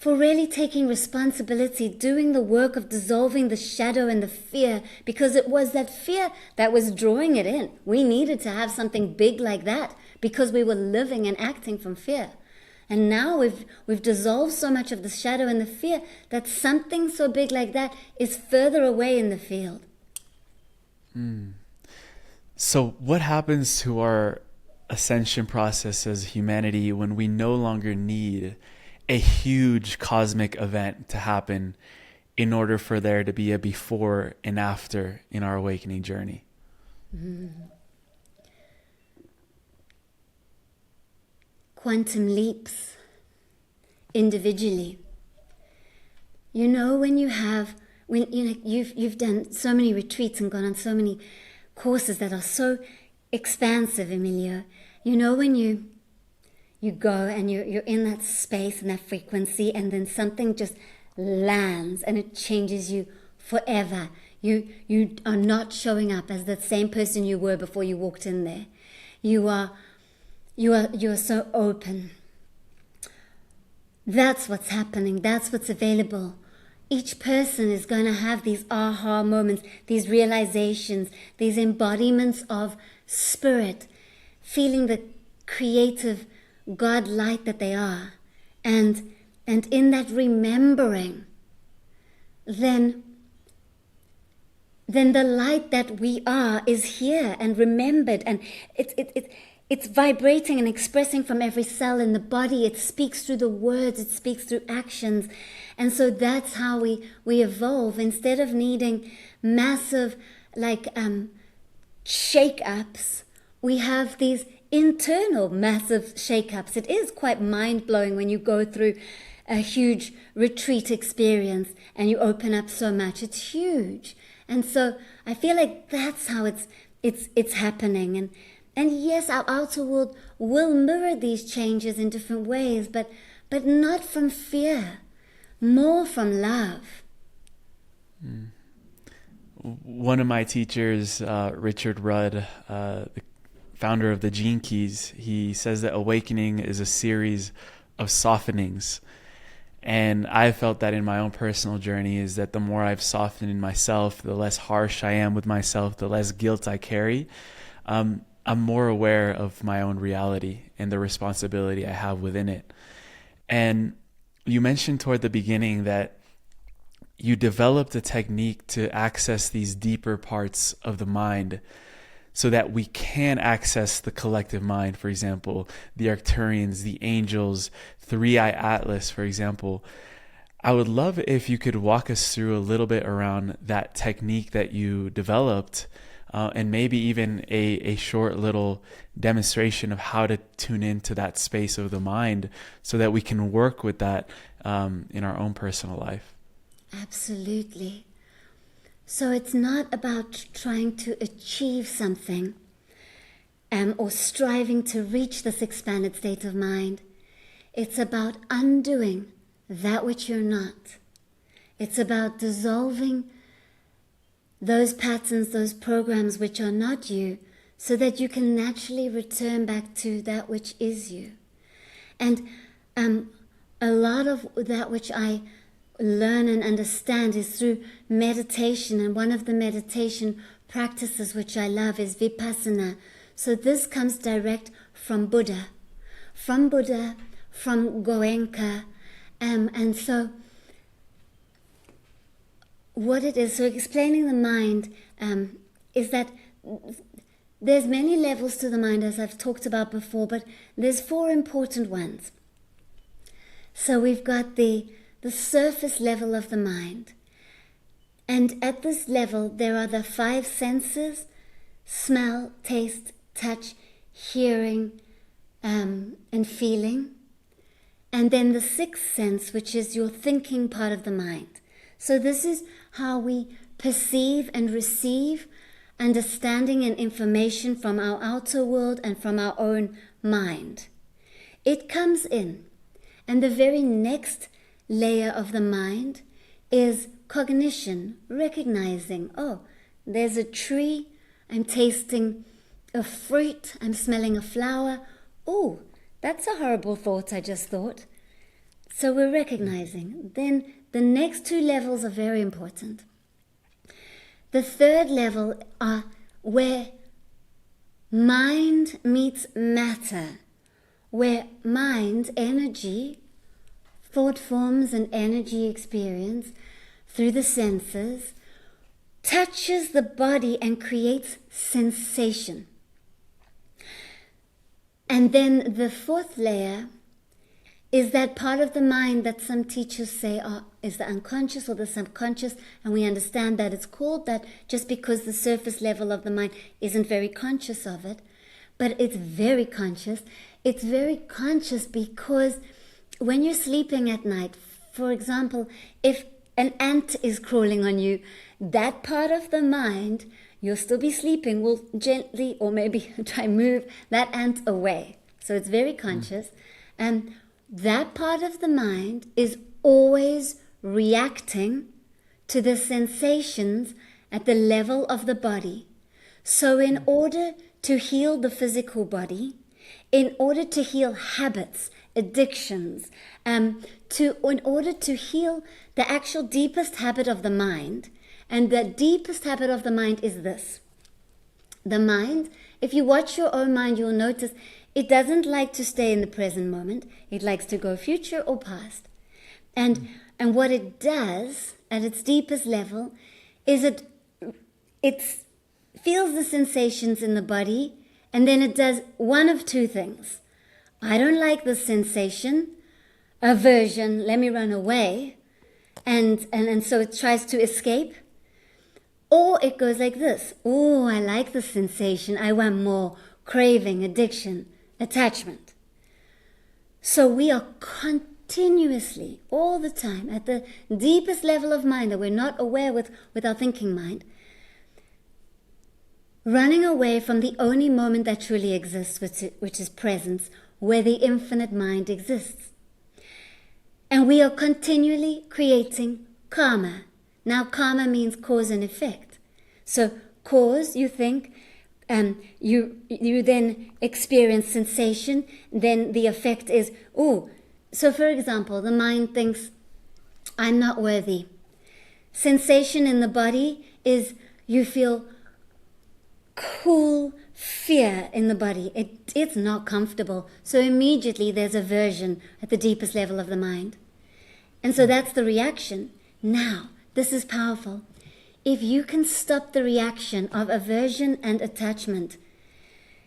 really taking responsibility, doing the work of dissolving the shadow and the fear, because it was that fear that was drawing it in. We needed to have something big like that because we were living and acting from fear. And now we've dissolved so much of the shadow and the fear that something so big like that is further away in the field. So what happens to our ascension process as humanity when we no longer need a huge cosmic event to happen in order for there to be a before and after in our awakening journey? Quantum leaps individually. When you've done so many retreats and gone on so many courses that are so expansive, Emilio. When you go and you're in that space and that frequency, and then something just lands and it changes you forever. You are not showing up as the same person you were before you walked in there. You are so open. That's what's happening. That's what's available. Each person is going to have these aha moments, these realizations, these embodiments of spirit, feeling the creative God light that they are. And in that remembering, then the light that we are is here and remembered, and it's vibrating and expressing from every cell in the body. It speaks through the words, it speaks through actions. And so that's how we evolve. Instead of needing massive shake-ups, we have these internal massive shake-ups. It is quite mind-blowing when you go through a huge retreat experience and you open up so much. It's huge. And so I feel like that's how it's happening. And yes, our outer world will mirror these changes in different ways, but not from fear, more from love. One of my teachers, Richard Rudd, the founder of the Gene Keys, he says that awakening is a series of softenings. And I felt that in my own personal journey, is that the more I've softened in myself, the less harsh I am with myself, the less guilt I carry. I'm more aware of my own reality and the responsibility I have within it. And you mentioned toward the beginning that you developed a technique to access these deeper parts of the mind so that we can access the collective mind, for example, the Arcturians, the angels, Three-Eye Atlas, for example. I would love if you could walk us through a little bit around that technique that you developed, and maybe even a short little demonstration of how to tune into that space of the mind so that we can work with that in our own personal life. Absolutely. So it's not about trying to achieve something or striving to reach this expanded state of mind. It's about undoing that which you're not. It's about dissolving those patterns, those programs which are not you, so that you can naturally return back to that which is you. And a lot of that which I learn and understand is through meditation, and one of the meditation practices which I love is vipassana. So this comes direct from Buddha, from Goenka, and so what it is, so explaining the mind is that there's many levels to the mind, as I've talked about before, but there's 4 important ones. So we've got the surface level of the mind. And at this level, there are the 5 senses: smell, taste, touch, hearing, and feeling. And then the 6th sense, which is your thinking part of the mind. So this is how we perceive and receive understanding and information from our outer world and from our own mind. It comes in, and the very next layer of the mind is cognition, recognizing, oh, there's a tree, I'm tasting a fruit, I'm smelling a flower. Oh, that's a horrible thought I just thought. So we're recognizing. Then the next 2 levels are very important. The 3rd level are where mind meets matter, where mind, energy, thought forms and energy experience through the senses, touches the body and creates sensation. And then the 4th layer is that part of the mind that some teachers say is the unconscious or the subconscious, and we understand that it's called that just because the surface level of the mind isn't very conscious of it, but it's very conscious. It's very conscious because when you're sleeping at night, for example, if an ant is crawling on you, that part of the mind, you'll still be sleeping, will gently or maybe try move that ant away. So it's very conscious. And that part of the mind is always reacting to the sensations at the level of the body. So in order to heal the physical body, in order to heal habits, addictions, in order to heal the actual deepest habit of the mind, and the deepest habit of the mind is this. The mind, if you watch your own mind, you'll notice it doesn't like to stay in the present moment. It likes to go future or past. And what it does at its deepest level is it feels the sensations in the body, and then it does one of 2 things. I don't like this sensation, aversion, let me run away, and so it tries to escape. Or it goes like this. Oh, I like the sensation, I want more, craving, addiction, attachment. So we are continuously, all the time, at the deepest level of mind that we're not aware with our thinking mind, running away from the only moment that truly exists, which is presence, where the infinite mind exists. And we are continually creating karma. Now, karma means cause and effect. So, cause, you think, you then experience sensation, then the effect is, oh, So for example, the mind thinks, I'm not worthy. Sensation in the body is you feel cool fear in the body. It's not comfortable. So immediately there's aversion at the deepest level of the mind. And so that's the reaction. Now, this is powerful. If you can stop the reaction of aversion and attachment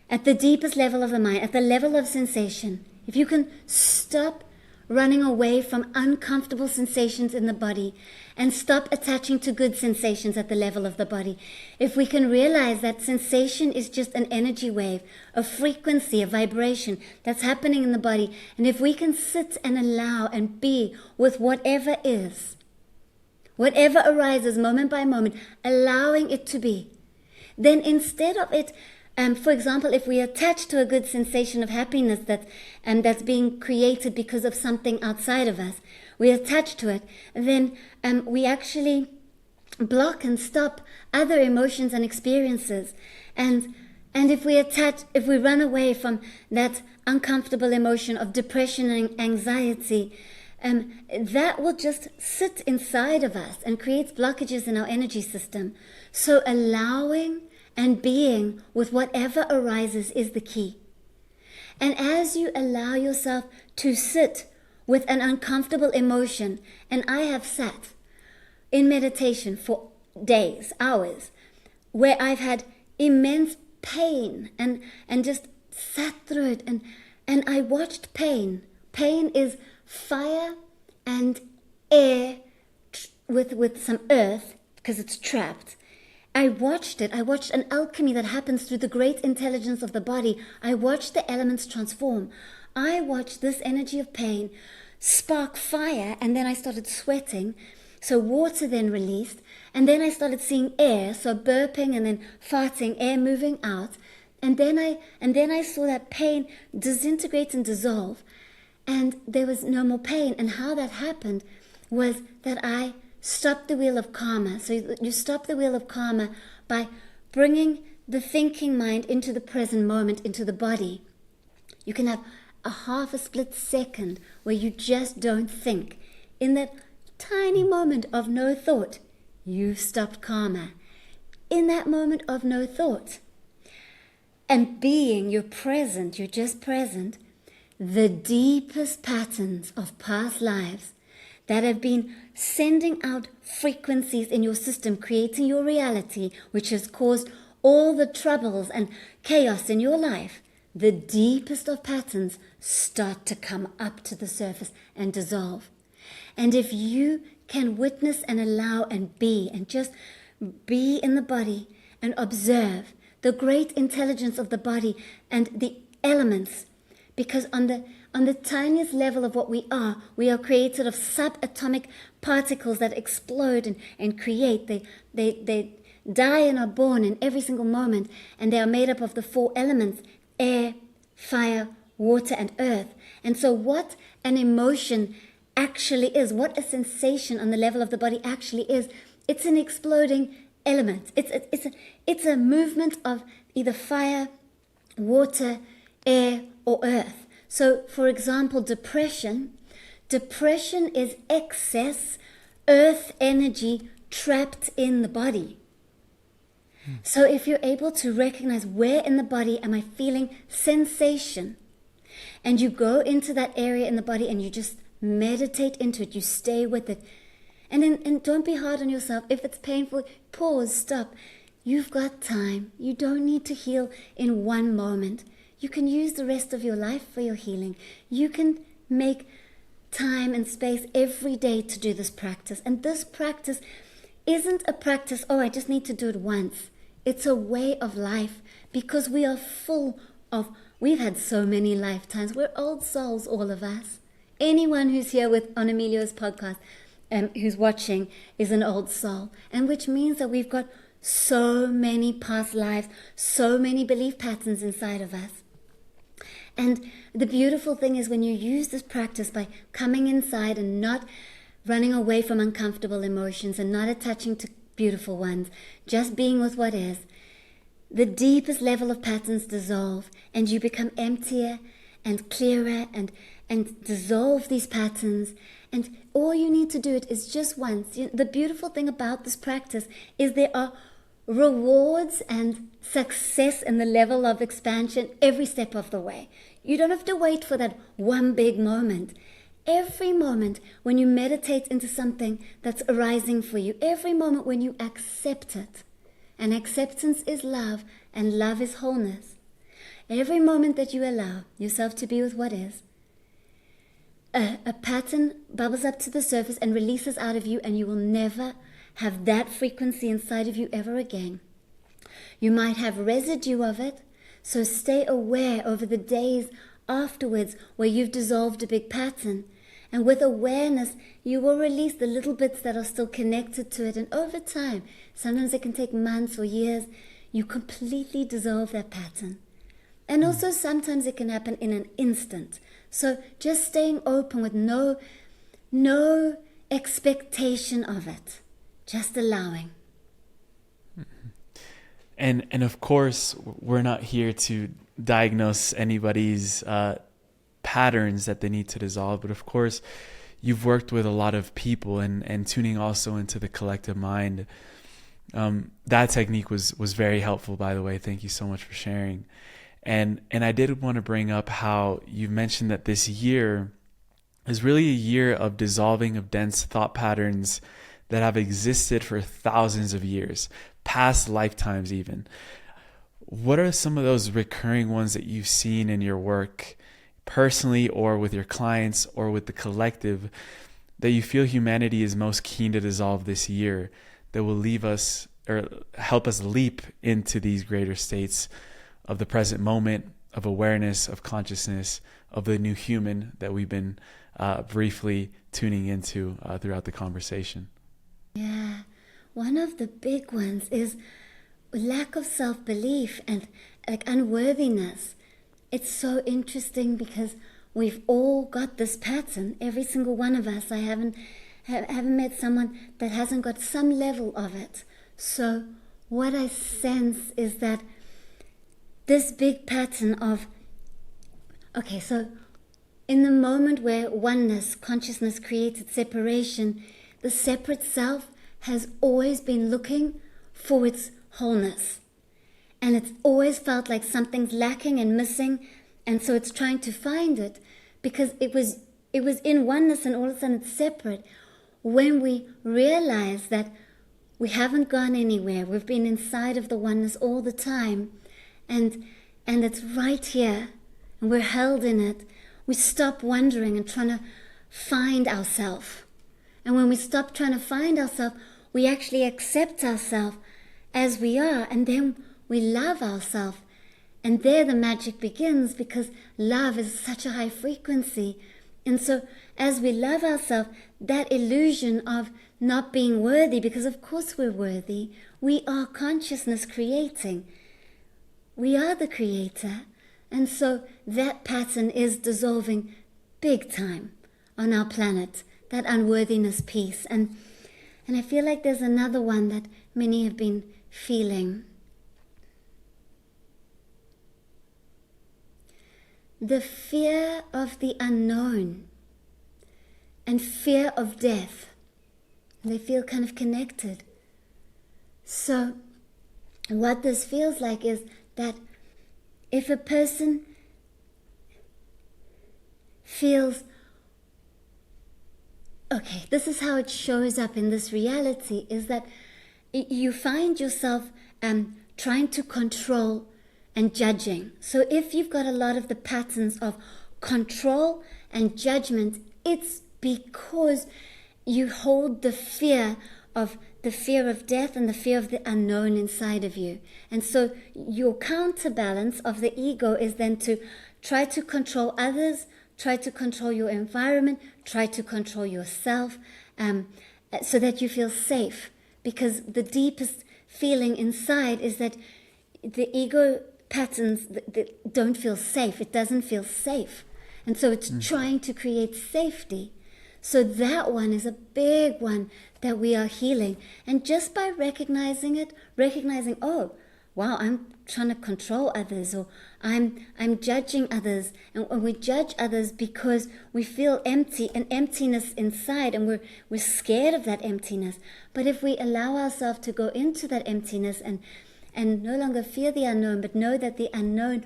at the deepest level of the mind, at the level of sensation, if you can stop running away from uncomfortable sensations in the body and stop attaching to good sensations at the level of the body, if we can realize that sensation is just an energy wave, a frequency, a vibration that's happening in the body, and if we can sit and allow and be with whatever is, whatever arises moment by moment, allowing it to be, then instead of it, for example, if we attach to a good sensation of happiness that's being created because of something outside of us, we attach to it, then we actually block and stop other emotions and experiences. And if we run away from that uncomfortable emotion of depression and anxiety, that will just sit inside of us and creates blockages in our energy system. So allowing and being with whatever arises is the key. And as you allow yourself to sit with an uncomfortable emotion, and I have sat in meditation for days, hours, where I've had immense pain and just sat through it and I watched pain. Pain is fire and air with some earth because it's trapped. I watched it. I watched an alchemy that happens through the great intelligence of the body. I watched the elements transform. I watched this energy of pain spark fire, and then I started sweating. So water then released, and then I started seeing air, so burping and then farting, air moving out. And then I saw that pain disintegrate and dissolve, and there was no more pain. And how that happened was that I stop the wheel of karma. So you stop the wheel of karma by bringing the thinking mind into the present moment, into the body. You can have a half a split second where you just don't think. In that tiny moment of no thought, you've stopped karma. In that moment of no thought. And being, you're present, you're just present. The deepest patterns of past lives that have been sending out frequencies in your system, creating your reality, which has caused all the troubles and chaos in your life, the deepest of patterns start to come up to the surface and dissolve. And if you can witness and allow and be, and just be in the body and observe the great intelligence of the body and the elements, because on the tiniest level of what we are created of subatomic particles that explode and create. They die and are born in every single moment, and they are made up of the four elements: air, fire, water, and earth. And so what an emotion actually is, what a sensation on the level of the body actually is, it's an exploding element. It's a movement of either fire, water, air, or earth. So, for example, depression is excess earth energy trapped in the body. So if you're able to recognize where in the body am I feeling sensation, and you go into that area in the body and you just meditate into it, you stay with it, and don't be hard on yourself. If it's painful, pause, stop. You've got time. You don't need to heal in one moment. You can use the rest of your life for your healing. You can make time and space every day to do this practice. And this practice isn't a practice, oh, I just need to do it once. It's a way of life, because we are full of, we've had so many lifetimes. We're old souls, all of us. Anyone who's here on Emilio's podcast, who's watching, is an old soul. And which means that we've got so many past lives, so many belief patterns inside of us. And the beautiful thing is when you use this practice by coming inside and not running away from uncomfortable emotions and not attaching to beautiful ones, just being with what is, the deepest level of patterns dissolve and you become emptier and clearer and dissolve these patterns. And all you need to do it is just once. The beautiful thing about this practice is there are rewards and success in the level of expansion every step of the way. You don't have to wait for that one big moment. Every moment when you meditate into something that's arising for you, every moment when you accept it, and acceptance is love, and love is wholeness. Every moment that you allow yourself to be with what is, a pattern bubbles up to the surface and releases out of you, and you will never have that frequency inside of you ever again. You might have residue of it, so stay aware over the days afterwards where you've dissolved a big pattern. And with awareness, you will release the little bits that are still connected to it. And over time, sometimes it can take months or years, you completely dissolve that pattern. And also sometimes it can happen in an instant. So just staying open with no expectation of it, just allowing. And of course, we're not here to diagnose anybody's patterns that they need to dissolve. But of course, you've worked with a lot of people and tuning also into the collective mind. That technique was very helpful, by the way. Thank you so much for sharing. And I did want to bring up how you mentioned that this year is really a year of dissolving of dense thought patterns that have existed for thousands of years, past lifetimes even. What are some of those recurring ones that you've seen in your work personally or with your clients or with the collective that you feel humanity is most keen to dissolve this year that will leave us or help us leap into these greater states of the present moment, of awareness, of consciousness, of the new human that we've been briefly tuning into throughout the conversation? Yeah, one of the big ones is lack of self-belief and like unworthiness. It's so interesting because we've all got this pattern, every single one of us. I haven't met someone that hasn't got some level of it. So what I sense is that this big pattern of, okay, so in the moment where oneness, consciousness created separation, the separate self has always been looking for its wholeness. And it's always felt like something's lacking and missing. And so it's trying to find it because it was in oneness and all of a sudden it's separate. When we realize that we haven't gone anywhere, we've been inside of the oneness all the time, and it's right here, and we're held in it, we stop wondering and trying to find ourselves. And when we stop trying to find ourselves, we actually accept ourselves as we are, and then we love ourselves. And there the magic begins because love is such a high frequency. And so as we love ourselves, that illusion of not being worthy, because of course we're worthy, we are consciousness creating. We are the creator. And so that pattern is dissolving big time on our planet, that unworthiness piece. And I feel like there's another one that many have been feeling. The fear of the unknown and fear of death. They feel kind of connected. So what this feels like is that if a person feels, okay, this is how it shows up in this reality, is that you find yourself trying to control and judging. So if you've got a lot of the patterns of control and judgment, it's because you hold the fear of death and the fear of the unknown inside of you. And so your counterbalance of the ego is then to try to control others, try to control your environment, try to control yourself, so that you feel safe. Because the deepest feeling inside is that the ego patterns that don't feel safe. It doesn't feel safe. And so it's trying to create safety. So that one is a big one that we are healing. And just by recognizing it, recognizing, oh, wow, I'm trying to control others, or I'm judging others. And we judge others because we feel empty, an emptiness inside, and we're scared of that emptiness. But if we allow ourselves to go into that emptiness and no longer fear the unknown, but know that the unknown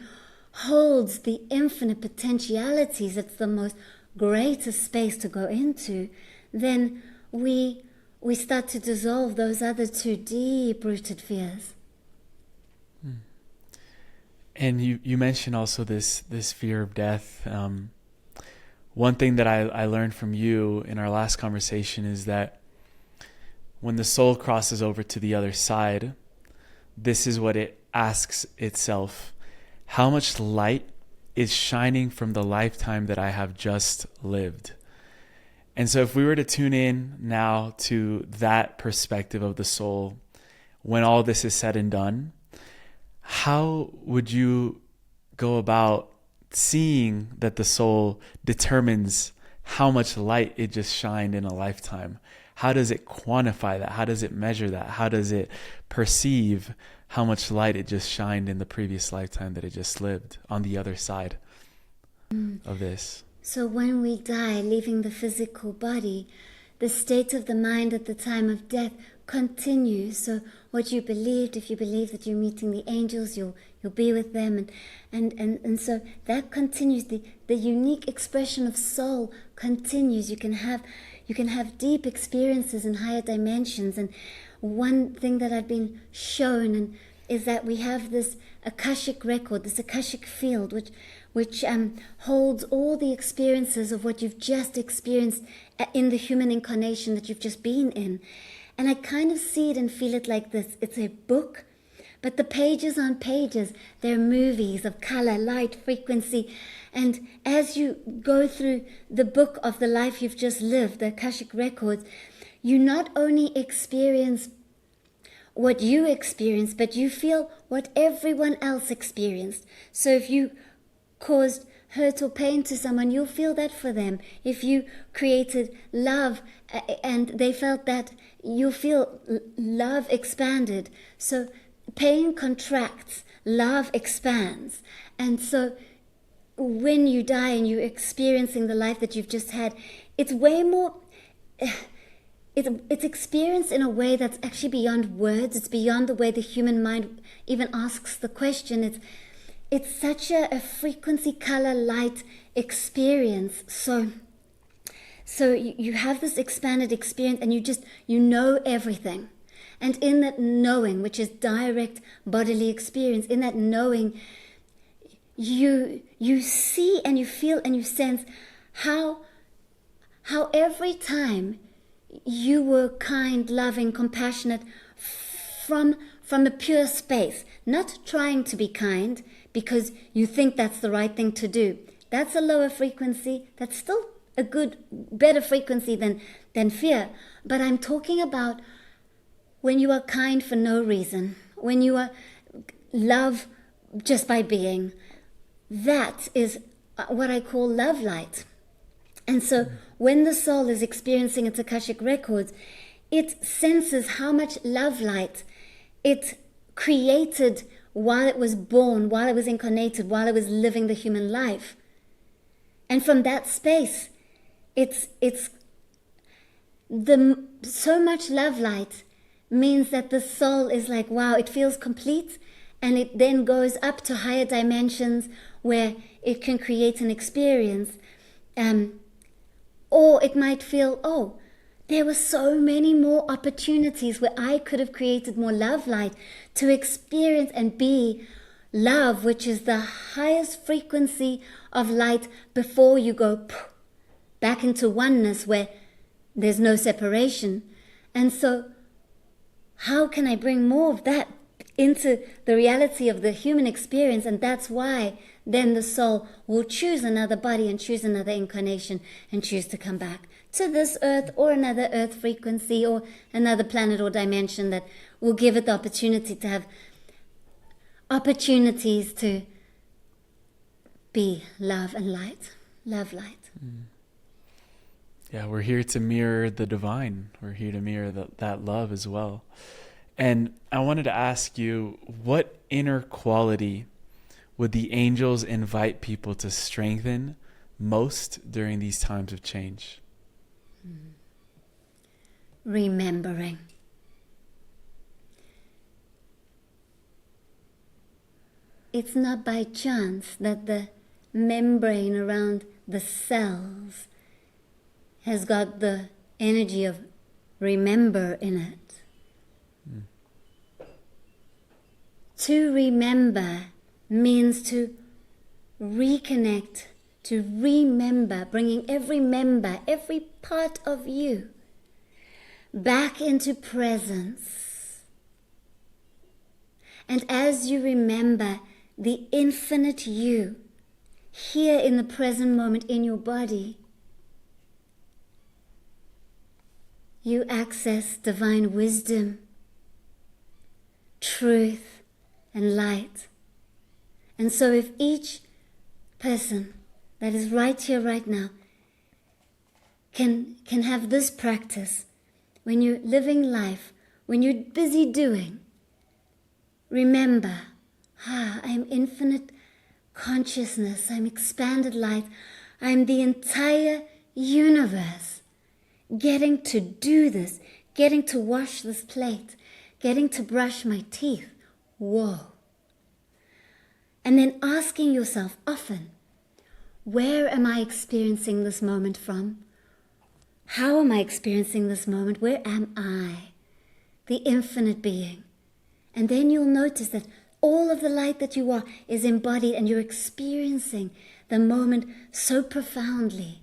holds the infinite potentialities, it's the most greatest space to go into, then we start to dissolve those other two deep-rooted fears. And you mentioned also this fear of death. One thing that I learned from you in our last conversation is that when the soul crosses over to the other side, this is what it asks itself: how much light is shining from the lifetime that I have just lived? And so if we were to tune in now to that perspective of the soul, when all this is said and done, how would you go about seeing that the soul determines how much light it just shined in a lifetime? How does it quantify that? How does it measure that? How does it perceive how much light it just shined in the previous lifetime that it just lived on the other side of this? So when we die, leaving the physical body, the state of the mind at the time of death continues. So what you believed, if you believe that you're meeting the angels, you'll be with them, and so that continues. The unique expression of soul continues. You can have deep experiences in higher dimensions. And one thing that I've been shown is that we have this Akashic record, this Akashic field, which holds all the experiences of what you've just experienced in the human incarnation that you've just been in. And I kind of see it and feel it like this. It's a book, but the pages on pages, they're movies of color, light, frequency. And as you go through the book of the life you've just lived, the Akashic records, you not only experience what you experienced, but you feel what everyone else experienced. So if you caused hurt or pain to someone, you'll feel that for them. If you created love and they felt that, you'll feel love expanded. So pain contracts, love expands. And so when you die and you're experiencing the life that you've just had, it's way more... It's experienced in a way that's actually beyond words. It's beyond the way the human mind even asks the question. It's such a frequency, color, light experience. So you have this expanded experience, and you know everything. And in that knowing, which is direct bodily experience, in that knowing, you see and you feel and you sense how every time you were kind, loving, compassionate from a pure space, not trying to be kind because you think that's the right thing to do. That's a lower frequency. That's still a better frequency than fear. But I'm talking about when you are kind for no reason, when you are love just by being. That is what I call love light. And so when the soul is experiencing its Akashic records, it senses how much love light it created while it was born, while it was incarnated, while it was living the human life. And from that space, it's so much love light means that the soul is like, wow, it feels complete, and it then goes up to higher dimensions where it can create an experience. Or it might feel, oh, there were so many more opportunities where I could have created more love light to experience and be love, which is the highest frequency of light before you go back into oneness where there's no separation. And so how can I bring more of that into the reality of the human experience? And that's why then the soul will choose another body and choose another incarnation and choose to come back to this earth or another earth frequency or another planet or dimension that will give it the opportunity to have opportunities to be love and light, love light. Yeah, we're here to mirror the divine. We're here to mirror that love as well. And I wanted to ask you, what inner quality would the angels invite people to strengthen most during these times of change? Remembering. It's not by chance that the membrane around the cells has got the energy of remember in it. To remember means to reconnect, to remember, bringing every member, every part of you back into presence. And as you remember the infinite you here in the present moment in your body, you access divine wisdom, truth, and light. And so if each person that is right here, right now, can have this practice, when you're living life, when you're busy doing, remember, I'm infinite consciousness, I'm expanded light, I'm the entire universe, getting to do this, getting to wash this plate, getting to brush my teeth. Whoa. And then asking yourself often, where am I experiencing this moment from? How am I experiencing this moment? Where am I? The infinite being. And then you'll notice that all of the light that you are is embodied and you're experiencing the moment so profoundly.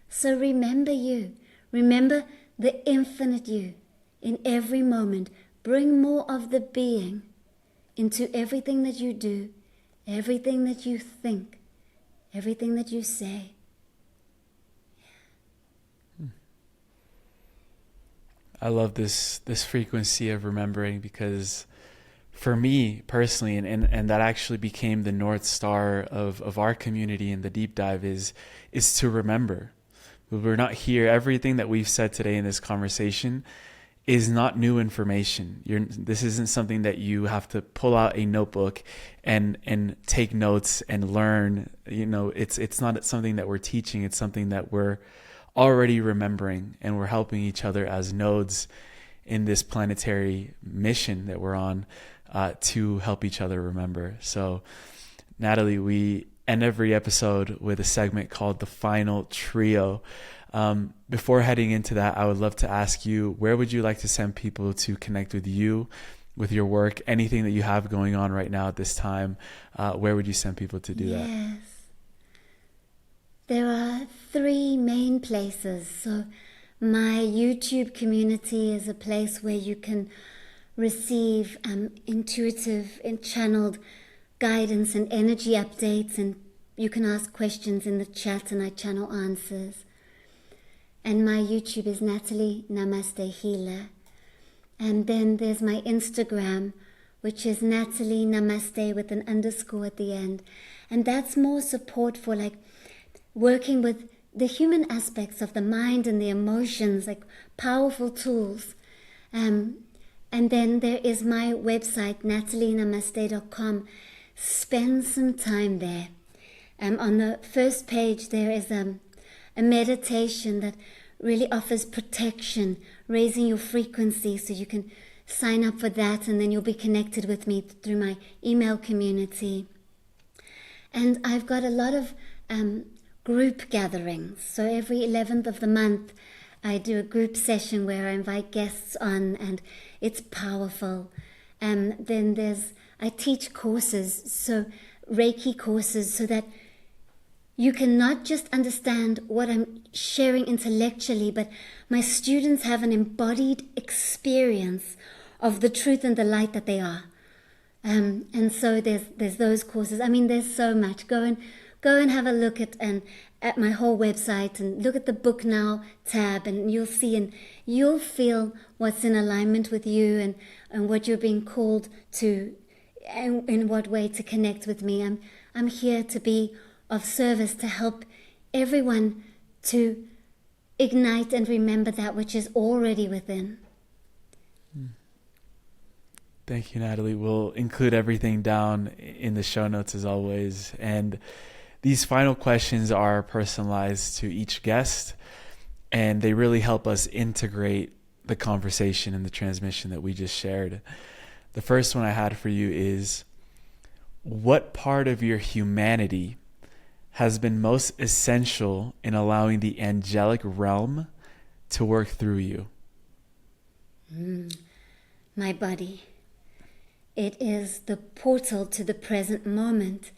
So remember you. Remember the infinite you in every moment. Bring more of the being into everything that you do, everything that you think, everything that you say. I love this frequency of remembering, because for me personally, and that actually became the North Star of our community in the deep dive, is to remember. We're not here. Everything that we've said today in this conversation is not new information. This isn't something that you have to pull out a notebook and take notes and learn. It's not something that we're teaching. It's something that we're already remembering, and we're helping each other as nodes in this planetary mission that we're on, to help each other remember. So, Natalie, we end every episode with a segment called the Final Trio. Before heading into that, I would love to ask you, where would you like to send people to connect with you, with your work, anything that you have going on right now at this time? Where would you send people to do that? Yes. There are 3 main places. So my YouTube community is a place where you can receive intuitive and channeled guidance and energy updates, and you can ask questions in the chat and I channel answers. And my YouTube is Natalie Namaste Healer. And then there's my Instagram, which is Natalie Namaste with an underscore at the end. And that's more support for like working with the human aspects of the mind and the emotions, like powerful tools. And then there is my website, natalienamaste.com. Spend some time there. On the first page, there is a meditation that really offers protection, raising your frequency, so you can sign up for that, and then you'll be connected with me through my email community. And I've got a lot of group gatherings. So every 11th of the month, I do a group session where I invite guests on, and it's powerful. Then I teach courses, so Reiki courses, so that you can not just understand what I'm sharing intellectually, but my students have an embodied experience of the truth and the light that they are. And so there's those courses. I mean, there's so much. Go and have a look at my whole website, and look at the Book Now tab, and you'll see and you'll feel what's in alignment with you and what you're being called to, and in what way to connect with me. I'm here to be of service, to help everyone to ignite and remember that which is already within. Thank you, Natalie. We'll include everything down in the show notes as always. And these final questions are personalized to each guest, and they really help us integrate the conversation and the transmission that we just shared. The first one I had for you is, what part of your humanity has been most essential in allowing the angelic realm to work through you? My body. It is the portal to the present moment.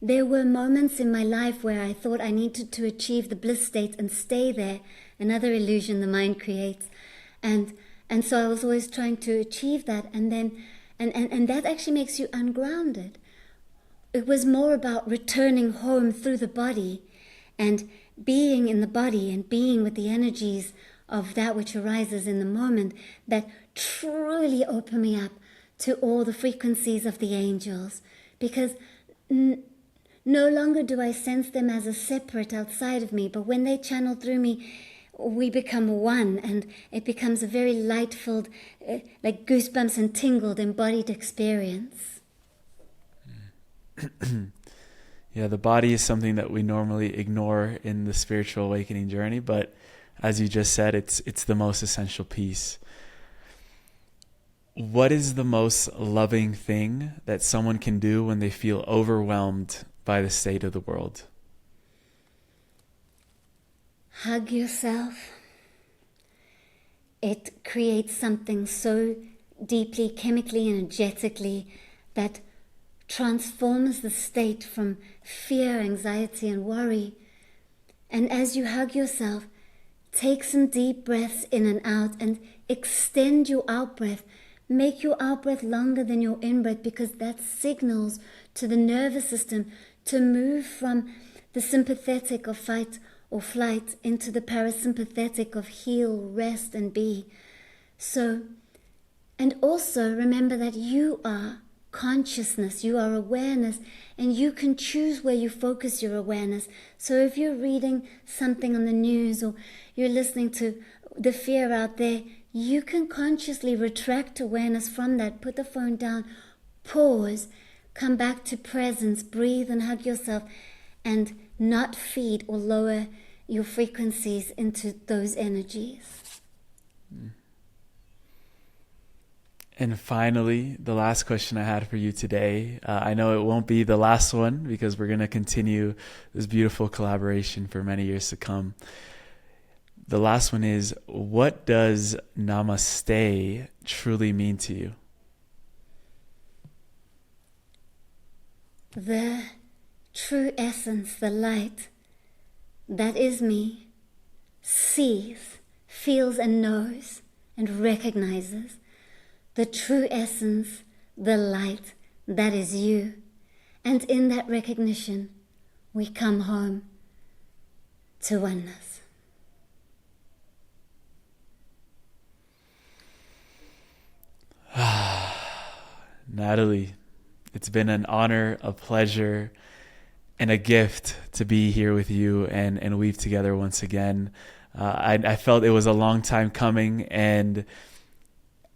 There were moments in my life where I thought I needed to achieve the bliss state and stay there, another illusion the mind creates. And so I was always trying to achieve that, and that actually makes you ungrounded. It was more about returning home through the body and being in the body and being with the energies of that which arises in the moment that truly opened me up to all the frequencies of the angels, because no longer do I sense them as a separate outside of me, but when they channel through me, we become one, and it becomes a very light-filled, like goosebumps and tingled, embodied experience. Yeah, the body is something that we normally ignore in the spiritual awakening journey, but as you just said, it's the most essential piece. What is the most loving thing that someone can do when they feel overwhelmed by the state of the world? Hug yourself. It creates something so deeply, chemically, energetically, that transforms the state from fear, anxiety, and worry. And as you hug yourself, take some deep breaths in and out and extend your out breath. Make your out breath longer than your in breath, because that signals to the nervous system to move from the sympathetic of fight or flight into the parasympathetic of heal, rest, and be. So, and also remember that you are consciousness, you are awareness, and you can choose where you focus your awareness. So if you're reading something on the news or you're listening to the fear out there, you can consciously retract awareness from that, put the phone down, pause, come back to presence, breathe and hug yourself, and not feed or lower your frequencies into those energies. And finally, the last question I had for you today, I know it won't be the last one because we're going to continue this beautiful collaboration for many years to come. The last one is, what does Namaste truly mean to you? The true essence, the light that is me, sees, feels and knows and recognizes the true essence, the light that is you. And in that recognition, we come home to oneness. Natalie, it's been an honor, a pleasure, and a gift to be here with you and weave together once again. I felt it was a long time coming, and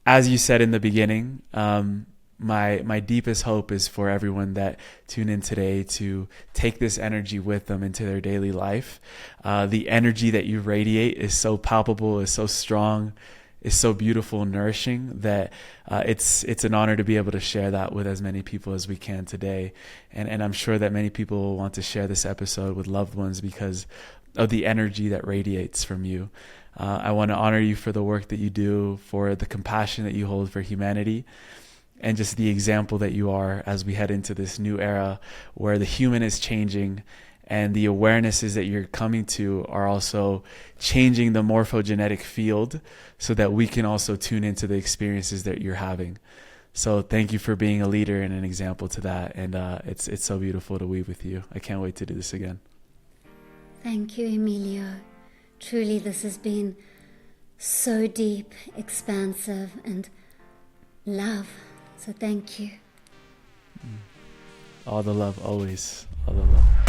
as you said in the beginning, my deepest hope is for everyone that tune in today to take this energy with them into their daily life. The energy that you radiate is so palpable, is so strong, is so beautiful and nourishing that it's an honor to be able to share that with as many people as we can today. And I'm sure that many people will want to share this episode with loved ones because of the energy that radiates from you. I want to honor you for the work that you do, for the compassion that you hold for humanity, and just the example that you are as we head into this new era where the human is changing and the awarenesses that you're coming to are also changing the morphogenetic field so that we can also tune into the experiences that you're having. So thank you for being a leader and an example to that. And it's so beautiful to weave with you. I can't wait to do this again. Thank you, Emilio. Truly, this has been so deep, expansive, and love. So thank you. All the love, always. All the love.